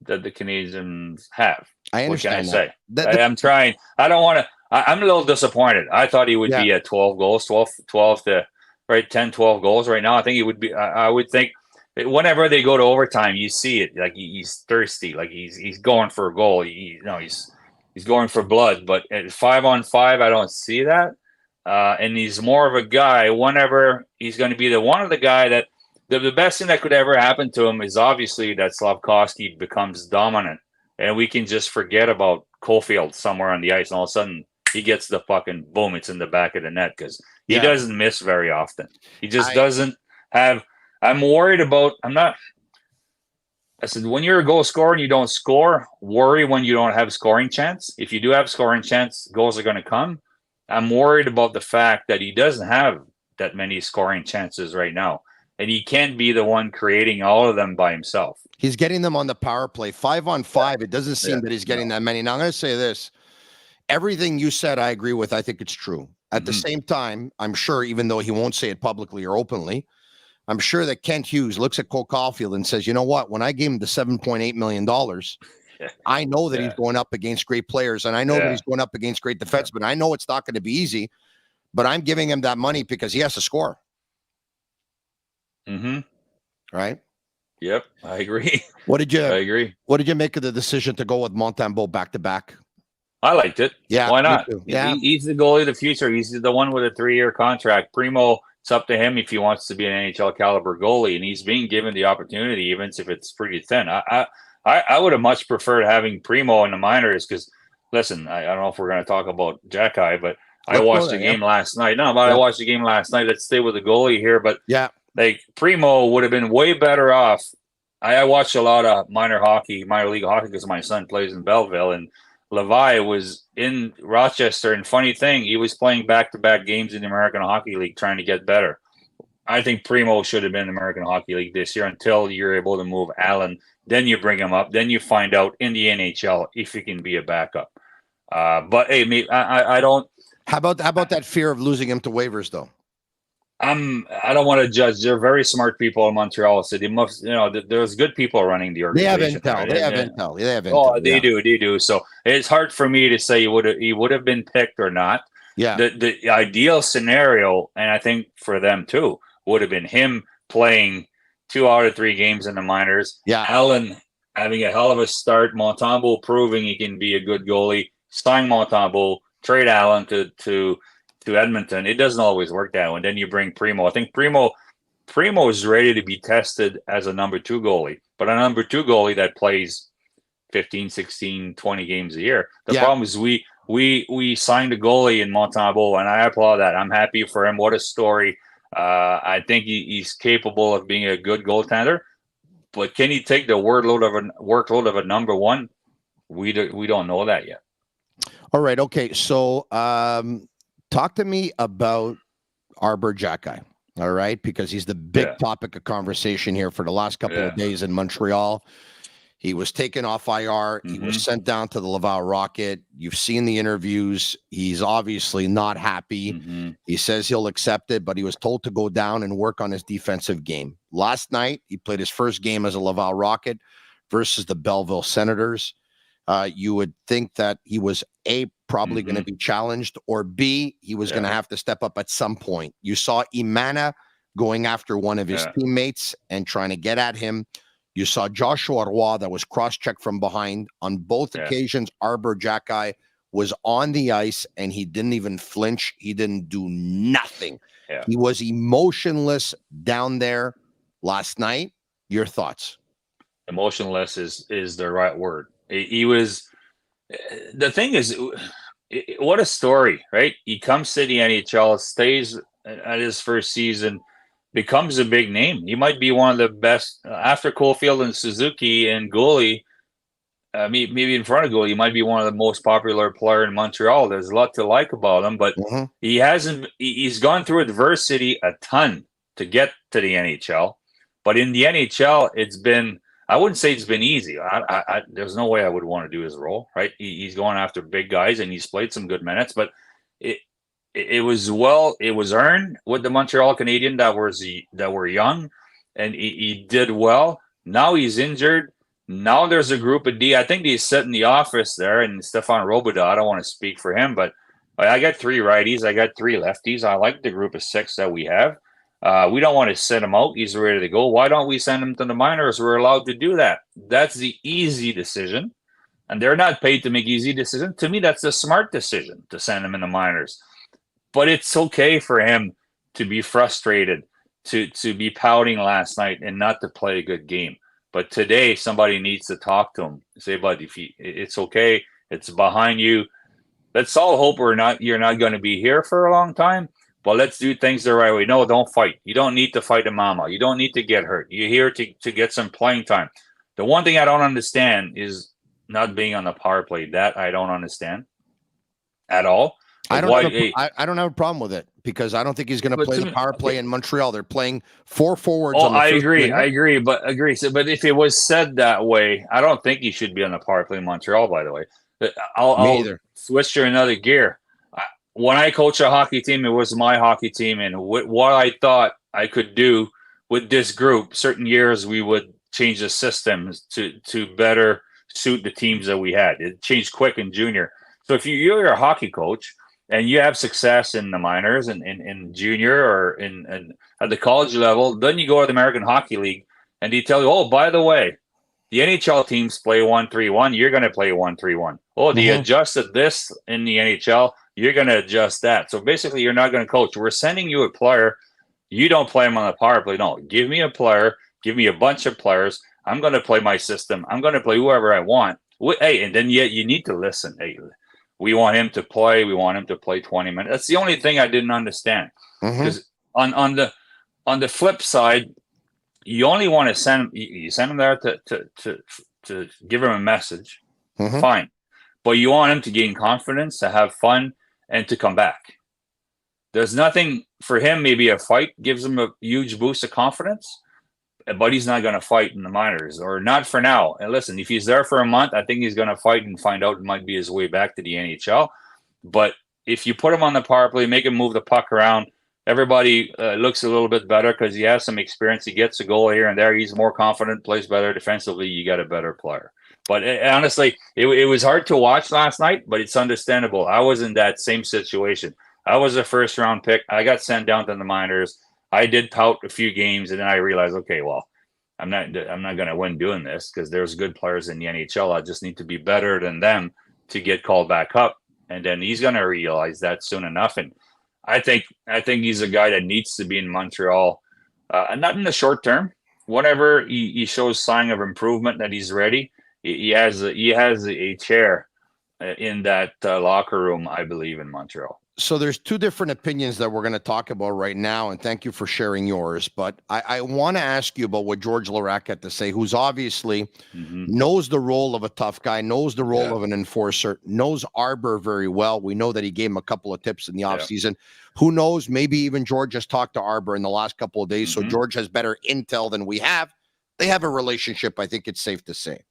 that the Canadiens have.
I understand.
What can I say? I'm trying. I don't want to. I'm a little disappointed. I thought he would be at 12 goals, 12 to 10, 12 goals right now. I think he would be. I would think whenever they go to overtime, you see it. Like he's thirsty. Like he's going for a goal. He's going for blood. But at 5-on-5, I don't see that. And he's more of a guy. Whenever he's going to be one of the guy that the best thing that could ever happen to him is obviously that Slafkovsky becomes dominant, and we can just forget about Caufield somewhere on the ice, and all of a sudden he gets the fucking boom. It's in the back of the net because he doesn't miss very often. He just doesn't have. I'm worried about. I said, when you're a goal scorer and you don't score, worry when you don't have scoring chance. If you do have scoring chance, goals are going to come. I'm worried about the fact that he doesn't have that many scoring chances right now. And he can't be the one creating all of them by himself.
He's getting them on the power play. 5-on-5, it doesn't seem that he's getting that many. Now, I'm going to say this. Everything you said, I agree with. I think it's true. At the same time, I'm sure, even though he won't say it publicly or openly, I'm sure that Kent Hughes looks at Cole Caufield and says, you know what? When I gave him the $7.8 million, I know that he's going up against great players, and I know that he's going up against great defensemen. I know it's not going to be easy, but I'm giving him that money because he has to score. Right?
Yep, I agree.
I agree. What did you make of the decision to go with Montembeault back-to-back?
I liked it.
Yeah.
Why not?
Yeah.
He's the goalie of the future. He's the one with a 3-year contract. Primo, it's up to him if he wants to be an NHL caliber goalie, and he's being given the opportunity, even if it's pretty thin. I would have much preferred having Primo in the minors because, listen, I don't know if we're going to talk about Xhekaj, but I watched the game last night. I watched the game last night. Let's stay with the goalie here, but like Primo would have been way better off. I watched a lot of minor league hockey because my son plays in Belleville, and Levi was in Rochester, and funny thing, he was playing back-to-back games in the American Hockey League trying to get better. I think Primo should have been in the American Hockey League this year until you're able to move Allen. Then you bring him up. Then you find out in the NHL if he can be a backup. But hey, I don't.
How about that fear of losing him to waivers, though?
I don't want to judge. They're very smart people in Montreal, so they must. There's good people running the organization.
They have intel. They have intel.
Oh, they do. So it's hard for me to say he would have been picked or not.
Yeah.
The ideal scenario, and I think for them too, would have been him playing 2 out of 3 games in the minors.
Yeah.
Allen having a hell of a start. Montembeault proving he can be a good goalie. Sign Montembeault. Trade Allen to Edmonton. It doesn't always work that way. And then you bring Primo. I think Primo is ready to be tested as a number 2 goalie, but a number 2 goalie that plays 15, 16, 20 games a year. The problem is we signed a goalie in Montembeault, and I applaud that. I'm happy for him. What a story. I think he's capable of being a good goaltender, but can he take the workload of a number 1? We don't know that yet.
All right. Okay. So, talk to me about Arber Xhekaj, all right? Because he's the big topic of conversation here for the last couple of days in Montreal. He was taken off IR. He was sent down to the Laval Rocket. You've seen the interviews. He's obviously not happy. He says he'll accept it, but he was told to go down and work on his defensive game. Last night, he played his first game as a Laval Rocket versus the Belleville Senators. You would think that he was probably going to be challenged, or B, he was going to have to step up at some point. You saw Imana going after one of his teammates and trying to get at him. You saw Joshua Roy that was cross-checked from behind. On both occasions, Arber Xhekaj was on the ice, and he didn't even flinch. He didn't do nothing. Yeah. He was emotionless down there last night. Your thoughts?
Emotionless is the right word. He was. The thing is, what a story, right? He comes to the NHL, stays at his first season, becomes a big name. He might be one of the best after Caufield and Suzuki and goalie. Maybe in front of goalie, he might be one of the most popular player in Montreal. There's a lot to like about him, but he hasn't. He's gone through adversity a ton to get to the NHL. But in the NHL, it's been. I wouldn't say it's been easy. There's no way I would want to do his role, right? He's going after big guys, and he's played some good minutes. But it was earned with the Montreal Canadiens that were young, and he did well. Now he's injured. Now there's a group of D. I think he's sitting in the office there, and Stefan Robidas. I don't want to speak for him, but I got 3 righties. I got 3 lefties. I like the group of 6 that we have. We don't want to send him out. He's ready to go. Why don't we send him to the minors? We're allowed to do that. That's the easy decision. And they're not paid to make easy decisions. To me, that's the smart decision to send him in the minors. But it's okay for him to be frustrated, to be pouting last night and not to play a good game. But today, somebody needs to talk to him. Say, buddy, it's okay. It's behind you. Let's all hope you're not going to be here for a long time. But let's do things the right way. No, don't fight. You don't need to fight a mama. You don't need to get hurt. You're here to get some playing time. The one thing I don't understand is not being on the power play. That I don't understand at all.
I don't have a problem with it because I don't think he's going to play the power play in Montreal. They're playing 4 forwards.
Oh, I agree. But if it was said that way, I don't think he should be on the power play in Montreal, by the way. I'll switch to another gear. When I coach a hockey team, it was my hockey team, and what I thought I could do with this group, certain years we would change the systems to better suit the teams that we had. It changed quick in junior. So if you're a hockey coach and you have success in the minors and in junior or in at the college level, then you go to the American Hockey League and they tell you, oh, by the way, the NHL teams play 1-3-1. You're going to play 1-3-1. Oh, they adjusted this in the NHL. You're going to adjust that. So basically, you're not going to coach. We're sending you a player. You don't play him on the power play. No, give me a player. Give me a bunch of players. I'm going to play my system. I'm going to play whoever I want. Hey, and then you need to listen. Hey, we want him to play. We want him to play 20 minutes. That's the only thing I didn't understand. Because on the flip side, you only want to send him there to give him a message. Fine. But you want him to gain confidence, to have fun, and to come back. There's nothing for him. Maybe a fight gives him a huge boost of confidence, but he's not going to fight in the minors, or not for now. And listen, if he's there for a month, I think he's going to fight and find out it might be his way back to the NHL. But if you put him on the power play, make him move the puck around, everybody looks a little bit better because he has some experience. He gets a goal here and there. He's more confident, plays better defensively. You got a better player. But honestly, it was hard to watch last night, but it's understandable. I was in that same situation. I was a first-round pick. I got sent down to the minors. I did pout a few games, and then I realized, okay, well, I'm not going to win doing this because there's good players in the NHL. I just need to be better than them to get called back up. And then he's going to realize that soon enough. And I think he's a guy that needs to be in Montreal, not in the short term. Whenever he shows sign of improvement that he's ready, he has a chair in that locker room, I believe, in Montreal.
So there's 2 different opinions that we're going to talk about right now, and thank you for sharing yours. But I want to ask you about what George Laraque had to say, who's obviously knows the role of a tough guy, knows the role of an enforcer, knows Arber very well. We know that he gave him a couple of tips in the offseason. Who knows? Maybe even George has talked to Arber in the last couple of days, so George has better intel than we have. They have a relationship, I think it's safe to say.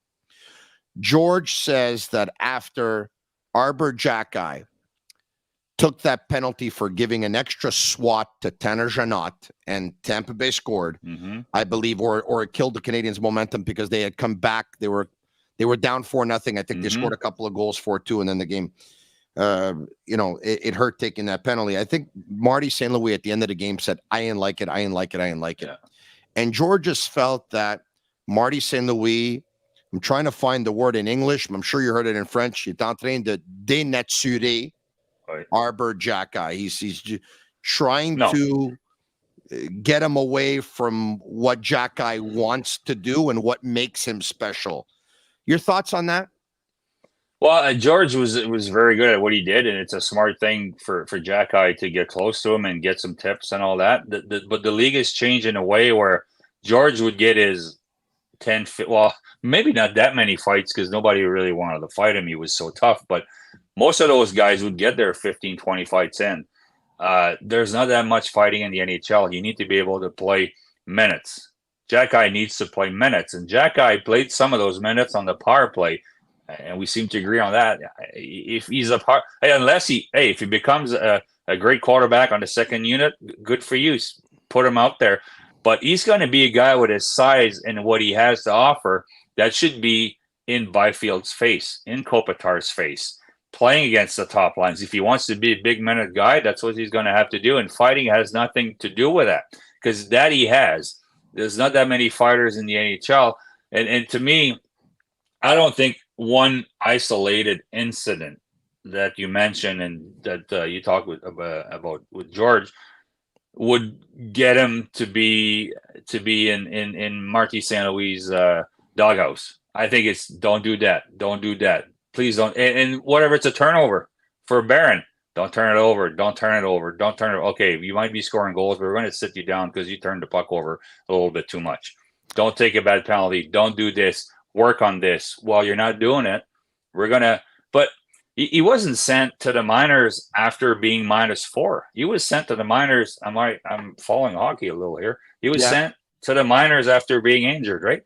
George says that after Arber Xhekaj took that penalty for giving an extra swat to Tanner Janot, and Tampa Bay scored, I believe, or it killed the Canadiens' momentum because they had come back. They were down 4-0. I think they scored a couple of goals, 4-2, and then the game, it hurt taking that penalty. I think Marty St. Louis at the end of the game said, I ain't like it. Yeah. And Georges felt that Marty St. Louis, I'm trying to find the word in English. I'm sure you heard it in French. Il est en train de dénaturer Arber Xhekaj. He's trying to get him away from what Xhekaj wants to do and what makes him special. Your thoughts on that?
Well, George was very good at what he did, and it's a smart thing for Xhekaj to get close to him and get some tips and all that. But the league has changed in a way where George would get his 10, well, maybe not that many fights because nobody really wanted to fight him. He was so tough, but most of those guys would get their 15, 20 fights in. There's not that much fighting in the NHL. You need to be able to play minutes. Xhekaj needs to play minutes, and Xhekaj played some of those minutes on the power play, and we seem to agree on that. If he's if he becomes a great quarterback on the second unit, good for you. Put him out there. But he's going to be a guy with his size and what he has to offer that should be in Byfield's face, in Kopitar's face, playing against the top lines. If he wants to be a big minute guy, that's what he's going to have to do. And fighting has nothing to do with that because that he has. There's not that many fighters in the NHL. And to me, I don't think one isolated incident that you mentioned and that you talked about with George would get him to be in Marty St. Louis' doghouse. I think it's don't do that. Please don't. And whatever, it's a turnover for Barron. Don't turn it over. Okay, you might be scoring goals, but we're going to sit you down because you turned the puck over a little bit too much. Don't take a bad penalty. Don't do this. Work on this. While you're not doing it, we're going to. But he wasn't sent to the minors after being -4. He was sent to the minors. I'm following hockey a little here. He was sent to the minors after being injured, right?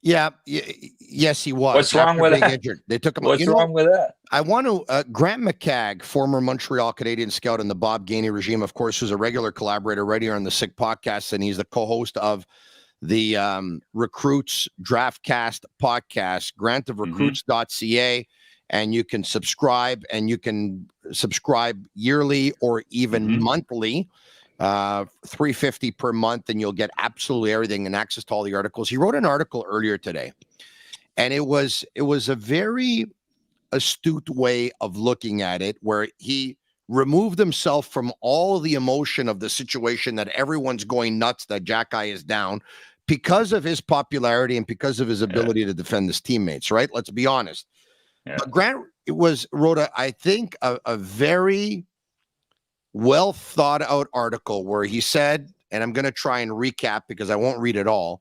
Yeah. Yes, he was.
What's wrong with that?
Injured. They took him.
What's wrong with that?
I want to Grant McCagg, former Montreal Canadiens scout in the Bob Gainey regime, of course, who's a regular collaborator right here on the Sick Podcast, and he's the co-host of the Recruits Draftcast podcast. Grant of Recruits.ca. And you can subscribe, yearly or even monthly, $3.50 per month, and you'll get absolutely everything and access to all the articles. He wrote an article earlier today, and it was a very astute way of looking at it, where he removed himself from all the emotion of the situation that everyone's going nuts that Xhekaj is down because of his popularity and because of his ability to defend his teammates. Right? Let's be honest. Yeah. But Grant wrote a very well thought out article where he said, and I'm going to try and recap because I won't read it all,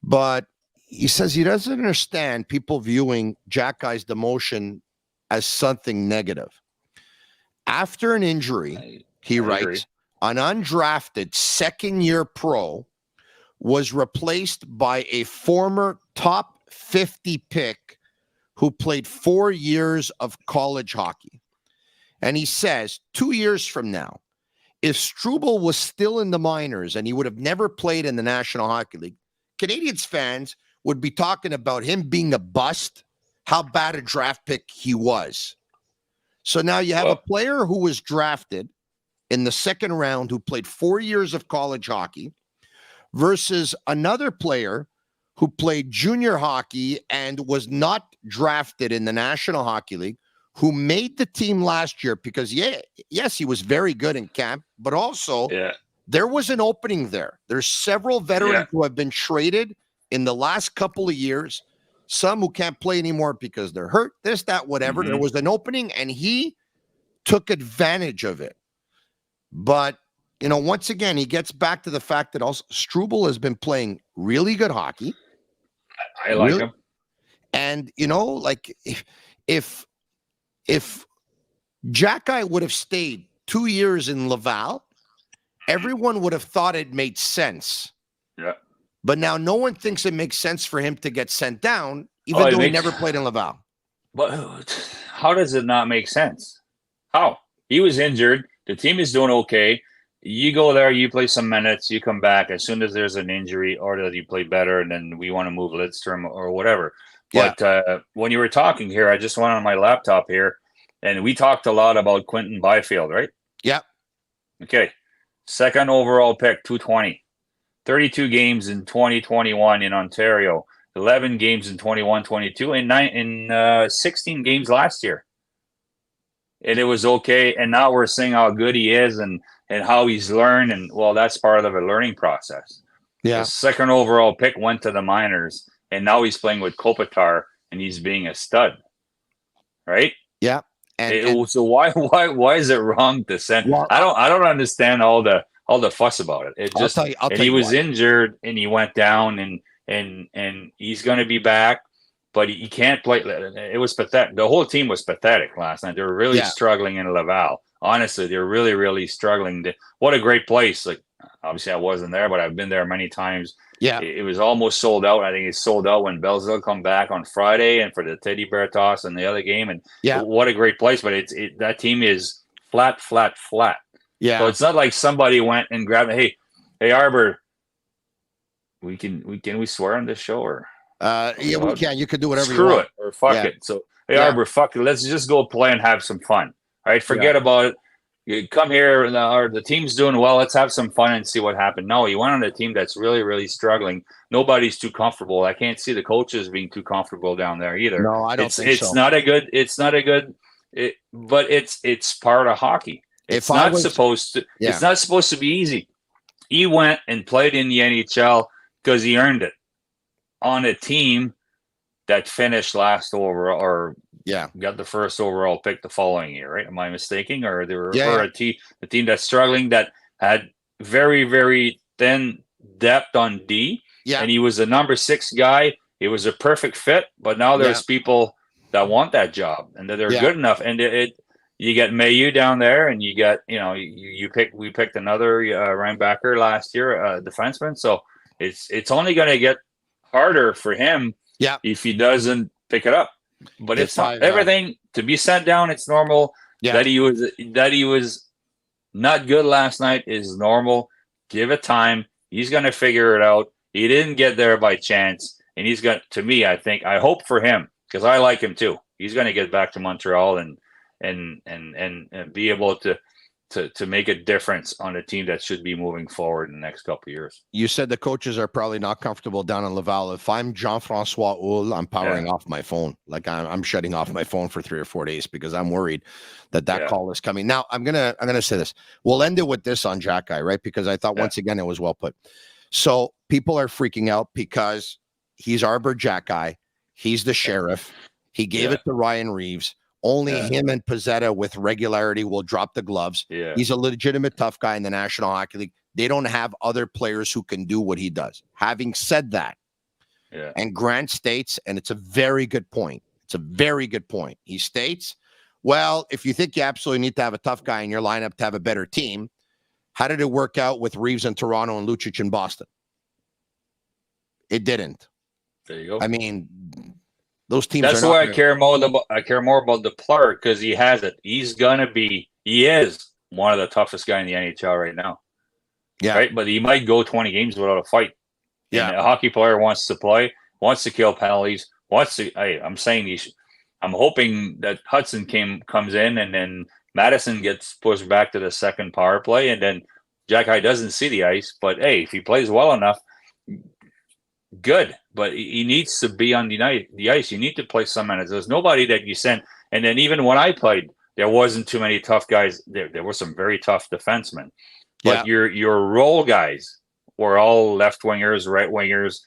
but he says he doesn't understand people viewing Xhekaj's demotion as something negative. After an injury, he writes, an undrafted second-year pro was replaced by a former top 50 pick who played 4 years of college hockey. And he says, 2 years from now, if Struble was still in the minors and he would have never played in the National Hockey League, Canadiens fans would be talking about him being a bust, how bad a draft pick he was. So now you have a player who was drafted in the second round who played 4 years of college hockey versus another player who played junior hockey and was not drafted in the National Hockey League, who made the team last year because, yes, he was very good in camp, but also there was an opening there. There's several veterans who have been traded in the last couple of years, some who can't play anymore because they're hurt, this, that, whatever. There was an opening, and he took advantage of it. But, once again, he gets back to the fact that also Struble has been playing really good hockey.
I like him.
And, if Xhekaj would have stayed 2 years in Laval, everyone would have thought it made sense.
Yeah.
But now no one thinks it makes sense for him to get sent down, even though he never played in Laval.
But how does it not make sense? How? he was injured. The team is doing okay. You go there, you play some minutes, you come back. As soon as there's an injury or that you play better, and then we want to move Lidstrom or whatever.
Yeah.
But when you were talking here, I just went on my laptop here, and we talked a lot about Quinton Byfield, right?
Yeah.
Okay. Second overall pick, 220. 32 games in 2021 in Ontario. 11 games in 21-22, and 16 games last year. And it was okay. And now we're seeing how good he is and how he's learned. And, well, that's part of a learning process.
Yeah.
The second overall pick went to the minors, and now he's playing with Kopitar, and he's being a stud. Right?
Yeah.
So why is it wrong to send?
Well,
I don't understand all the fuss about it. It just
I'll tell
he
you
was
why.
injured and he went down and he's going to be back, but he can't play. It was pathetic. The whole team was pathetic last night. They were really struggling in Laval. Honestly, they're really, really struggling. What a great place! Like, obviously, I wasn't there, but I've been there many times.
Yeah.
It was almost sold out. I think it's sold out when Belleville come back on Friday and for the Teddy Bear toss and the other game. And what a great place! But that team is flat.
Yeah.
So it's not like somebody went and grabbed it. Hey, Arber, we swear on this show or?
Yeah, we can. You can do whatever
Screw
you want.
it or fuck it. So, hey, Arber, fuck it. Let's just go play and have some fun. All right, forget about it. You come here, or the team's doing well. Let's have some fun and see what happened. No, you went on a team that's really, really struggling. Nobody's too comfortable. I can't see the coaches being too comfortable down there either.
No, I don't think so.
It's not a good. But it's part of hockey. It's not supposed to be easy. He went and played in the NHL because he earned it on a team that finished last overall or got the first overall pick the following year, right? Am I mistaken? Or they were a team that's struggling that had very, very thin depth on D. Yeah. And he was the number 6 guy. It was a perfect fit, but now there's people that want that job and that they're good enough. And you get Mayu down there, and you got we picked another linebacker last year, defenseman. So it's only going to get harder for him if he doesn't pick it up. But it's not everything to be sent down. It's normal. That he was not good last night is normal. Give it time. He's going to figure it out. He didn't get there by chance, and he's got. To me, I hope for him because I like him too. He's going to get back to Montreal and be able to make a difference on a team that should be moving forward in the next couple of years. You said the coaches are probably not comfortable down in Laval. If I'm Jean-François Houle, I'm powering off my phone. Like I'm shutting off my phone for 3 or 4 days because I'm worried that call is coming. Now I'm gonna say this. We'll end it with this on Xhekaj, right? Because I thought once again it was well put. So people are freaking out because he's Arber Xhekaj. He's the sheriff. He gave it to Ryan Reeves. Only him and Pizzetta with regularity will drop the gloves. Yeah. He's a legitimate tough guy in the National Hockey League. They don't have other players who can do what he does. Having said that, and Grant states, and it's a very good point. It's a very good point. He states, well, if you think you absolutely need to have a tough guy in your lineup to have a better team, how did it work out with Reeves in Toronto and Lucic in Boston? It didn't. There you go. I mean, those teams. That's why I care more about the player because he has it. He is one of the toughest guys in the NHL right now. Yeah. Right. But he might go 20 games without a fight. Yeah. And a hockey player wants to play, wants to kill penalties, I'm hoping that Hudson comes in and then Madison gets pushed back to the second power play and then Xhekaj doesn't see the ice. But hey, if he plays well enough, good. But he needs to be on the ice. You need to play some minutes. There's nobody that you send. And then even when I played, there wasn't too many tough guys. There were some very tough defensemen. But your role guys were all left wingers, right wingers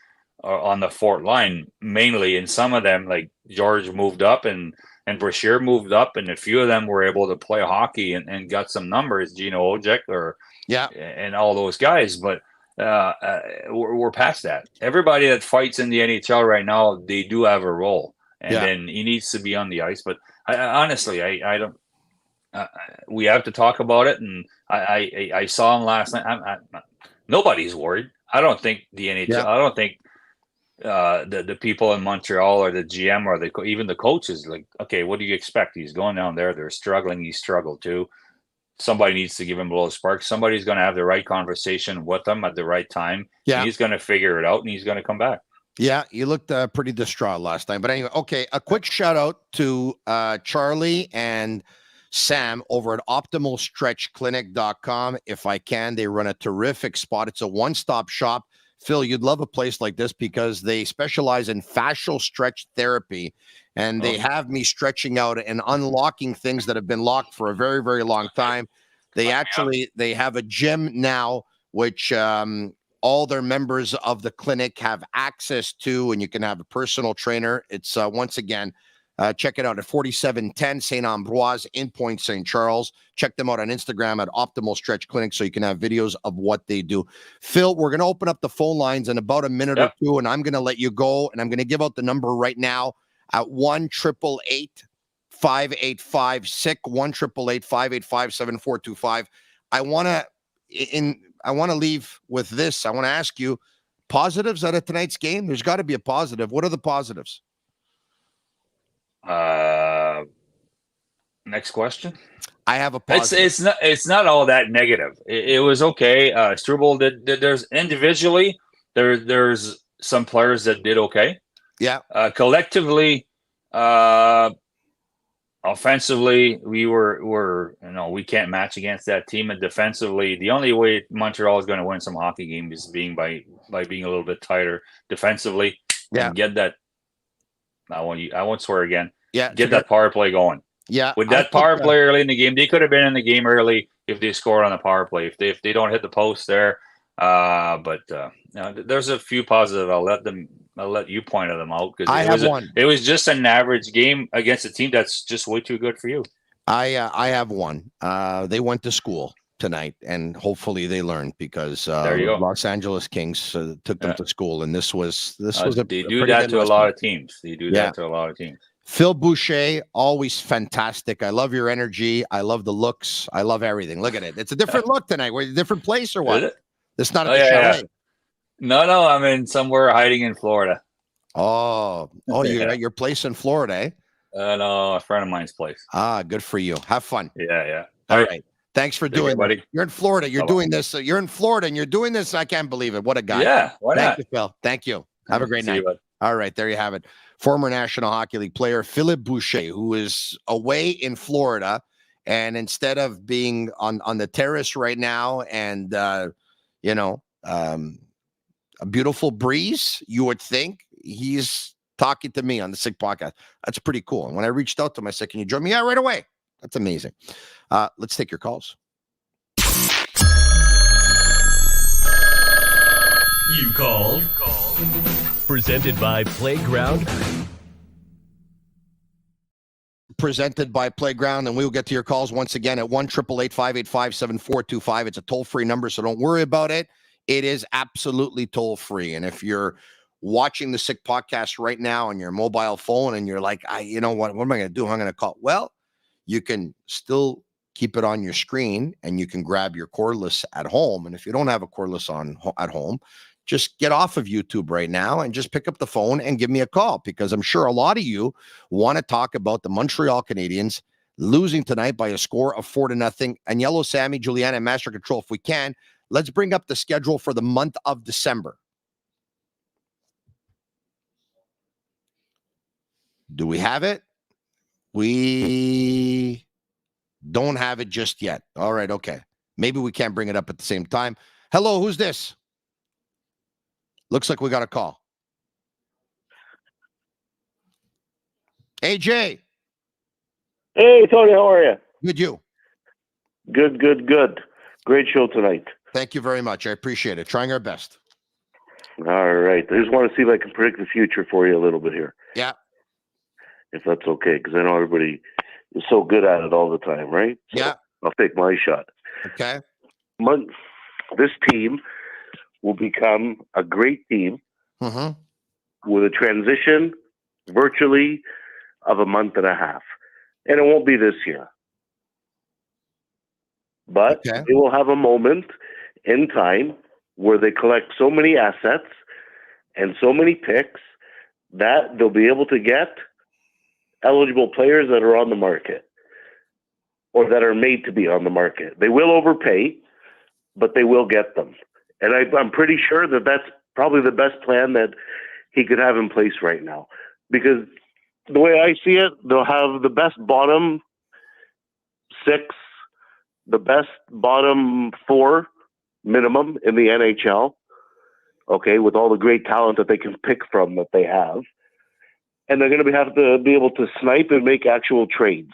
on the fourth line mainly. And some of them, like George moved up and Boucher moved up, and a few of them were able to play hockey and got some numbers. Gino Ojek and all those guys. But we're past that. Everybody that fights in the NHL right now, they do have a role, and then he needs to be on the ice. But honestly, I don't. We have to talk about it, and I saw him last night. Nobody's worried. I don't think the NHL. Yeah. I don't think the people in Montreal or the GM or even the coaches like, okay, what do you expect? He's going down there. They're struggling. He struggled too. somebody needs to give him a little spark. Somebody's going to have the right conversation with him at the right time.
Yeah.
He's going to figure it out, and he's going to come back.
Yeah, you looked pretty distraught last time. But anyway, okay, a quick shout out to Charlie and Sam over at optimalstretchclinic.com. If I can, they run a terrific spot. It's a one-stop shop. Phil, you'd love a place like this because they specialize in fascial stretch therapy, and they have me stretching out and unlocking things that have been locked for a very, very long time. They have a gym now, which all their members of the clinic have access to, and you can have a personal trainer. It's once again, check it out at 4710 St. Ambroise in Point St. Charles. Check them out on Instagram at Optimal Stretch Clinic so you can have videos of what they do. Phil, we're going to open up the phone lines in about a minute or two, and I'm going to let you go, and I'm going to give out the number right now at 1-888-585-SICK, 1-888-585-7425. I want to leave with this. I want to ask you, positives out of tonight's game? There's got to be a positive. What are the positives?
Next question.
I have a positive.
It's not all that negative. It was okay. Struble there's individually there's some players that did okay.
Yeah.
Collectively, offensively, we can't match against that team, and defensively, the only way Montreal is going to win some hockey games is by being a little bit tighter defensively.
Yeah.
And get that. I won't swear again.
Yeah.
Get that power play going.
Yeah.
With that power play early in the game, they could have been in the game early if they scored on the power play. If they don't hit the post there, there's a few positive. I'll let you point them out because it was just an average game against a team that's just way too good for you.
I have one. They went to school tonight, and hopefully they learned because Los Angeles Kings took them to school, and this was
they do that to a lot of teams. They do that to a lot of teams.
Phil Boucher, always fantastic. I love your energy. I love the looks. I love everything. Look at it. It's a different look tonight. We're in a different place or what? It's not at the chalet.
No, I'm in somewhere hiding in Florida.
Oh, you're at your place in Florida, eh?
No, a friend of mine's place.
Good for you. Have fun.
Yeah.
All right. Thanks for doing it, buddy. You're in Florida. You're doing this. You're in Florida, and you're doing this. I can't believe it. What a guy.
Yeah. Why not?
Thank you, Phil. Thank you. Have a great night. All right. There you have it. Former National Hockey League player Philip Boucher, who is away in Florida, and instead of being on the terrace right now and, a beautiful breeze, you would think he's talking to me on the Sick Podcast. That's pretty cool. And when I reached out to him, I said, can you join me? Yeah, right away. That's amazing. Let's take your calls.
You called. Presented by Playground.
Presented by Playground, and we will get to your calls once again at 1-888-585-7425. It's a toll-free number, so don't worry about it. It is absolutely toll-free. And if you're watching the Sick Podcast right now on your mobile phone and you're like, you know what am I going to do? I'm going to call. Well, you can still keep it on your screen and you can grab your cordless at home. And if you don't have a cordless at home, just get off of YouTube right now and just pick up the phone and give me a call, because I'm sure a lot of you want to talk about the Montreal Canadiens losing tonight by a score of 4-0. And Yellow Sammy, Juliana, and Master Control, if we can, let's bring up the schedule for the month of December. Do we have it? We don't have it just yet. All right, okay. Maybe we can't bring it up at the same time. Hello, who's this? Looks like we got a call. AJ.
Hey, Tony, how are you?
Good, you?
Good. Great show tonight.
Thank you very much. I appreciate it. Trying our best.
All right. I just want to see if I can predict the future for you a little bit here.
Yeah.
If that's okay, because I know everybody is so good at it all the time, right? So
yeah.
I'll take my shot.
Okay.
This team will become a great team with a transition virtually of a month and a half. And it won't be this year. But they will have a moment in time where they collect so many assets and so many picks that they'll be able to get eligible players that are on the market. or that are made to be on the market. They will overpay, but they will get them. And I'm pretty sure that that's probably the best plan that he could have in place right now. Because the way I see it, they'll have the best bottom 6, the best bottom 4 minimum in the NHL, okay, with all the great talent that they can pick from that they have. And they're going to have to be able to snipe and make actual trades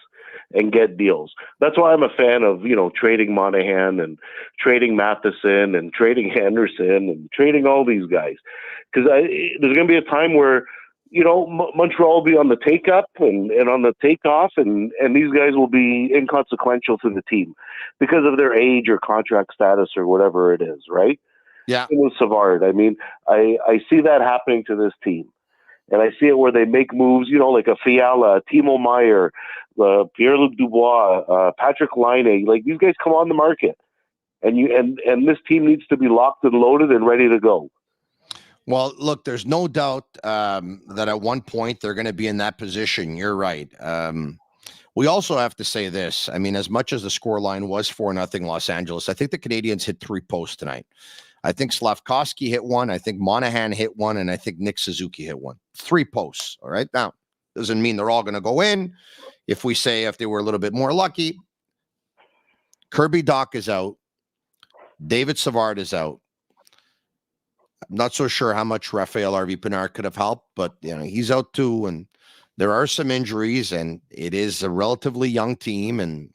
and get deals. That's why I'm a fan of, trading Monahan and trading Matheson and trading Henderson and trading all these guys. Because there's going to be a time where, Montreal will be on the take-up and on the take-off, and these guys will be inconsequential to the team because of their age or contract status or whatever it is, right?
Yeah.
With Savard. I mean, I see that happening to this team. And I see it where they make moves, like a Fiala, Timo Meier, Pierre-Luc Dubois, Patrick Laine. Like, these guys come on the market. And this team needs to be locked and loaded and ready to go.
Well, look, there's no doubt that at one point they're going to be in that position. You're right. We also have to say this. I mean, as much as the scoreline was 4-0 Los Angeles, I think the Canadiens hit 3 posts tonight. I think Slavkovsky hit 1. I think Monahan hit 1. And I think Nick Suzuki hit 1. 3 posts. All right. Now, doesn't mean they're all going to go in. If they were a little bit more lucky, Kirby Dach is out. David Savard is out. I'm not so sure how much Raphael Harvey-Pinard could have helped, but he's out too. And there are some injuries, and it is a relatively young team. And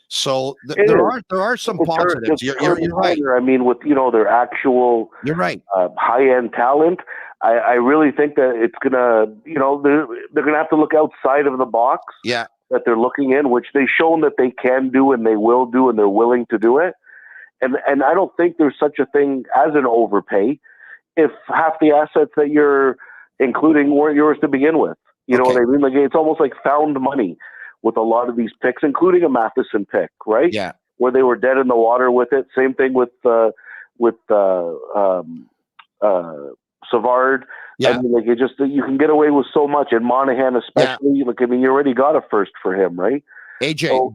so there are some positives. You're right.
I mean, with their actual,
you're right,
high-end talent, I really think that it's gonna, they're gonna have to look outside of the box.
Yeah,
that they're looking in, which they've shown that they can do and they will do, and they're willing to do it. And I don't think there's such a thing as an overpay if half the assets that you're including weren't yours to begin with. You know what I mean? Like, it's almost like found money with a lot of these picks, including a Matheson pick, right?
Yeah.
Where they were dead in the water with it. Same thing with Savard.
Yeah.
I mean, like, you can get away with so much, and Monahan especially.
Yeah.
Like, I mean, you already got a first for him, right?
AJ,
So,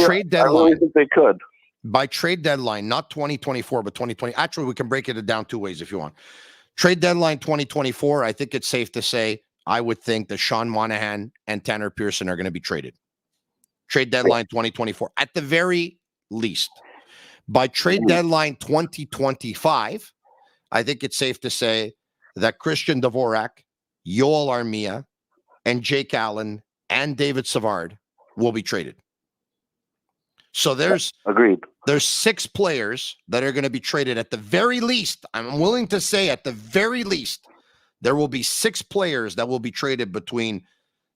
trade deadline.
I really think they could.
By trade deadline, not 2024, but 2020. Actually, we can break it down 2 ways if you want. Trade deadline 2024, I think it's safe to say, I would think that Sean Monahan and Tanner Pearson are going to be traded. Trade deadline 2024, at the very least. By trade deadline 2025, I think it's safe to say that Christian Dvorak, Yoel Armia, and Jake Allen and David Savard will be traded. So there's 6 players that are going to be traded at the very least. I'm willing to say at the very least, there will be 6 players that will be traded between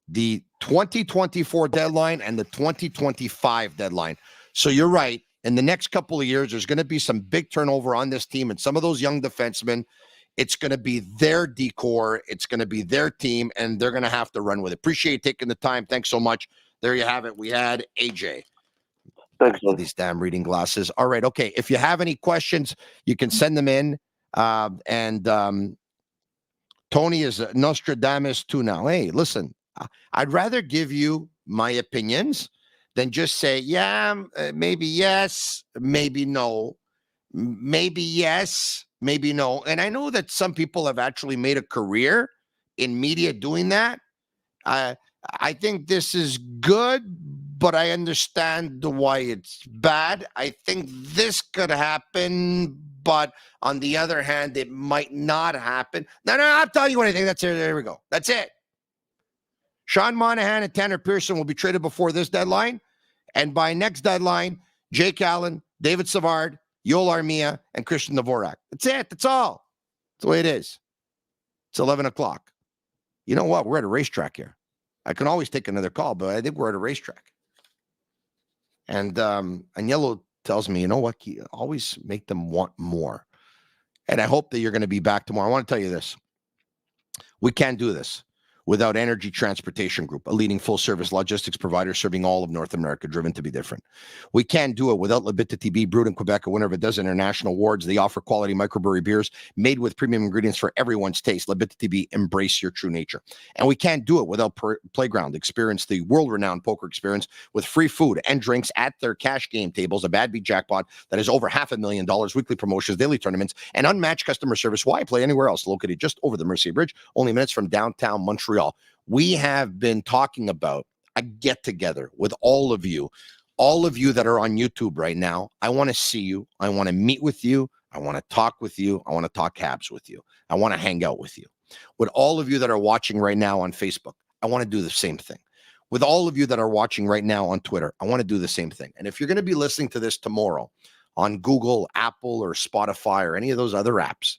the 2024 deadline and the 2025 deadline. So you're right. In the next couple of years, there's going to be some big turnover on this team, and some of those young defensemen, it's going to be their decor. It's going to be their team, and they're going to have to run with it. Appreciate taking the time. Thanks so much. There you have it. We had AJ.
Thanks,
these damn reading glasses. All right. Okay. If you have any questions, you can send them in. Tony is Nostradamus too now. Hey, listen, I'd rather give you my opinions than just say, maybe yes, maybe no, maybe yes, maybe no. And I know that some people have actually made a career in media doing that. I think this is good, but I understand why it's bad. I think this could happen, but on the other hand, it might not happen. No, I'll tell you what I think. There we go. That's it. Sean Monahan and Tanner Pearson will be traded before this deadline. And by next deadline, Jake Allen, David Savard, Yoel Armia, and Christian Dvorak. That's it. That's all. That's the way it is. It's 11 o'clock. You know what? We're at a racetrack here. I can always take another call, but I think we're at a racetrack. And Yellow tells me, you know what? Always make them want more. And I hope that you're going to be back tomorrow. I want to tell you this. We can't do this. without Energy Transportation Group, a leading full-service logistics provider serving all of North America, driven to be different. We can't do it without Labitte TB, brewed in Quebec, a winner of a dozen international awards. They offer quality microbrewery beers made with premium ingredients for everyone's taste. Labitte TB, embrace your true nature. And we can't do it without Playground. Experience the world-renowned poker experience with free food and drinks at their cash game tables, a bad beat jackpot that is over $500,000, weekly promotions, daily tournaments, and unmatched customer service. Why play anywhere else? Located just over the Mercier Bridge, only minutes from downtown Montreal. We have been talking about a get-together with all of you that are on YouTube right now. I want to see you. I want to meet with you. I want to talk with you. I want to talk Habs with you. I want to hang out with you. With all of you that are watching right now on Facebook, I want to do the same thing. With all of you that are watching right now on Twitter, I want to do the same thing. And if you're going to be listening to this tomorrow on Google, Apple, or Spotify, or any of those other apps,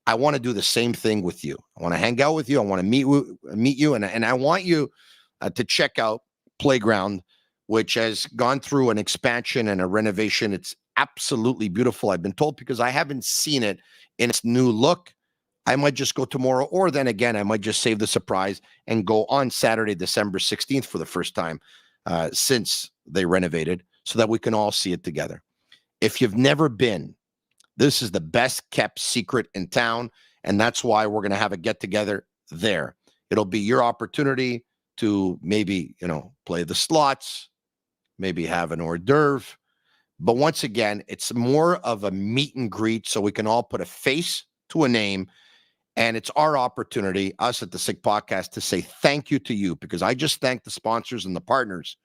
I want to do the same thing with you. I want to hang out with you. I want to meet you. And I want you to check out Playground, which has gone through an expansion and a renovation. It's absolutely beautiful. I've been told, because I haven't seen it in its new look. I might just go tomorrow, or then again, I might just save the surprise and go on Saturday, December 16th for the first time since they renovated, so that we can all see it together. If you've never been, this is the best kept secret in town, and that's why we're going to have a get-together there. It'll be your opportunity to maybe, play the slots, maybe have an hors d'oeuvre. But once again, it's more of a meet and greet, so we can all put a face to a name, and it's our opportunity, us at the Sick Podcast, to say thank you to you, because I just thanked the sponsors and the partners.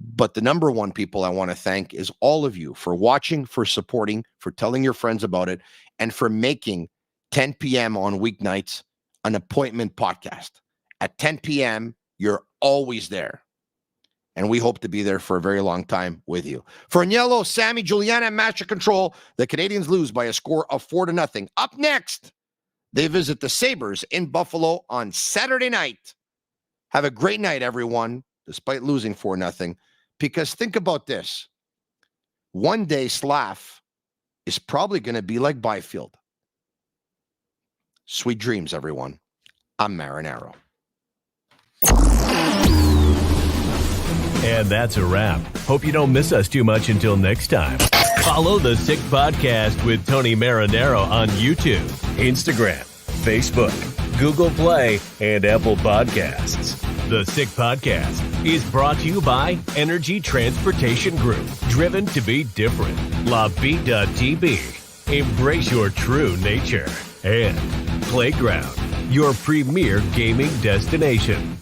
But the number one people I want to thank is all of you for watching, for supporting, for telling your friends about it, and for making 10 p.m. on weeknights an appointment podcast. At 10 p.m., you're always there. And we hope to be there for a very long time with you. For Agnello, Sammy, Juliana, and Master Control, the Canadiens lose by a score of 4-0. Up next, they visit the Sabres in Buffalo on Saturday night. Have a great night, everyone, despite losing 4-0. Because think about this. One day, Slav is probably going to be like Byfield. Sweet dreams, everyone. I'm Marinaro.
And that's a wrap. Hope you don't miss us too much until next time. Follow the Sick Podcast with Tony Marinaro on YouTube, Instagram, Facebook, Google Play, and Apple Podcasts. The Sick Podcast is brought to you by Energy Transportation Group, driven to be different. LaBita.tb, embrace your true nature. And Playground, your premier gaming destination.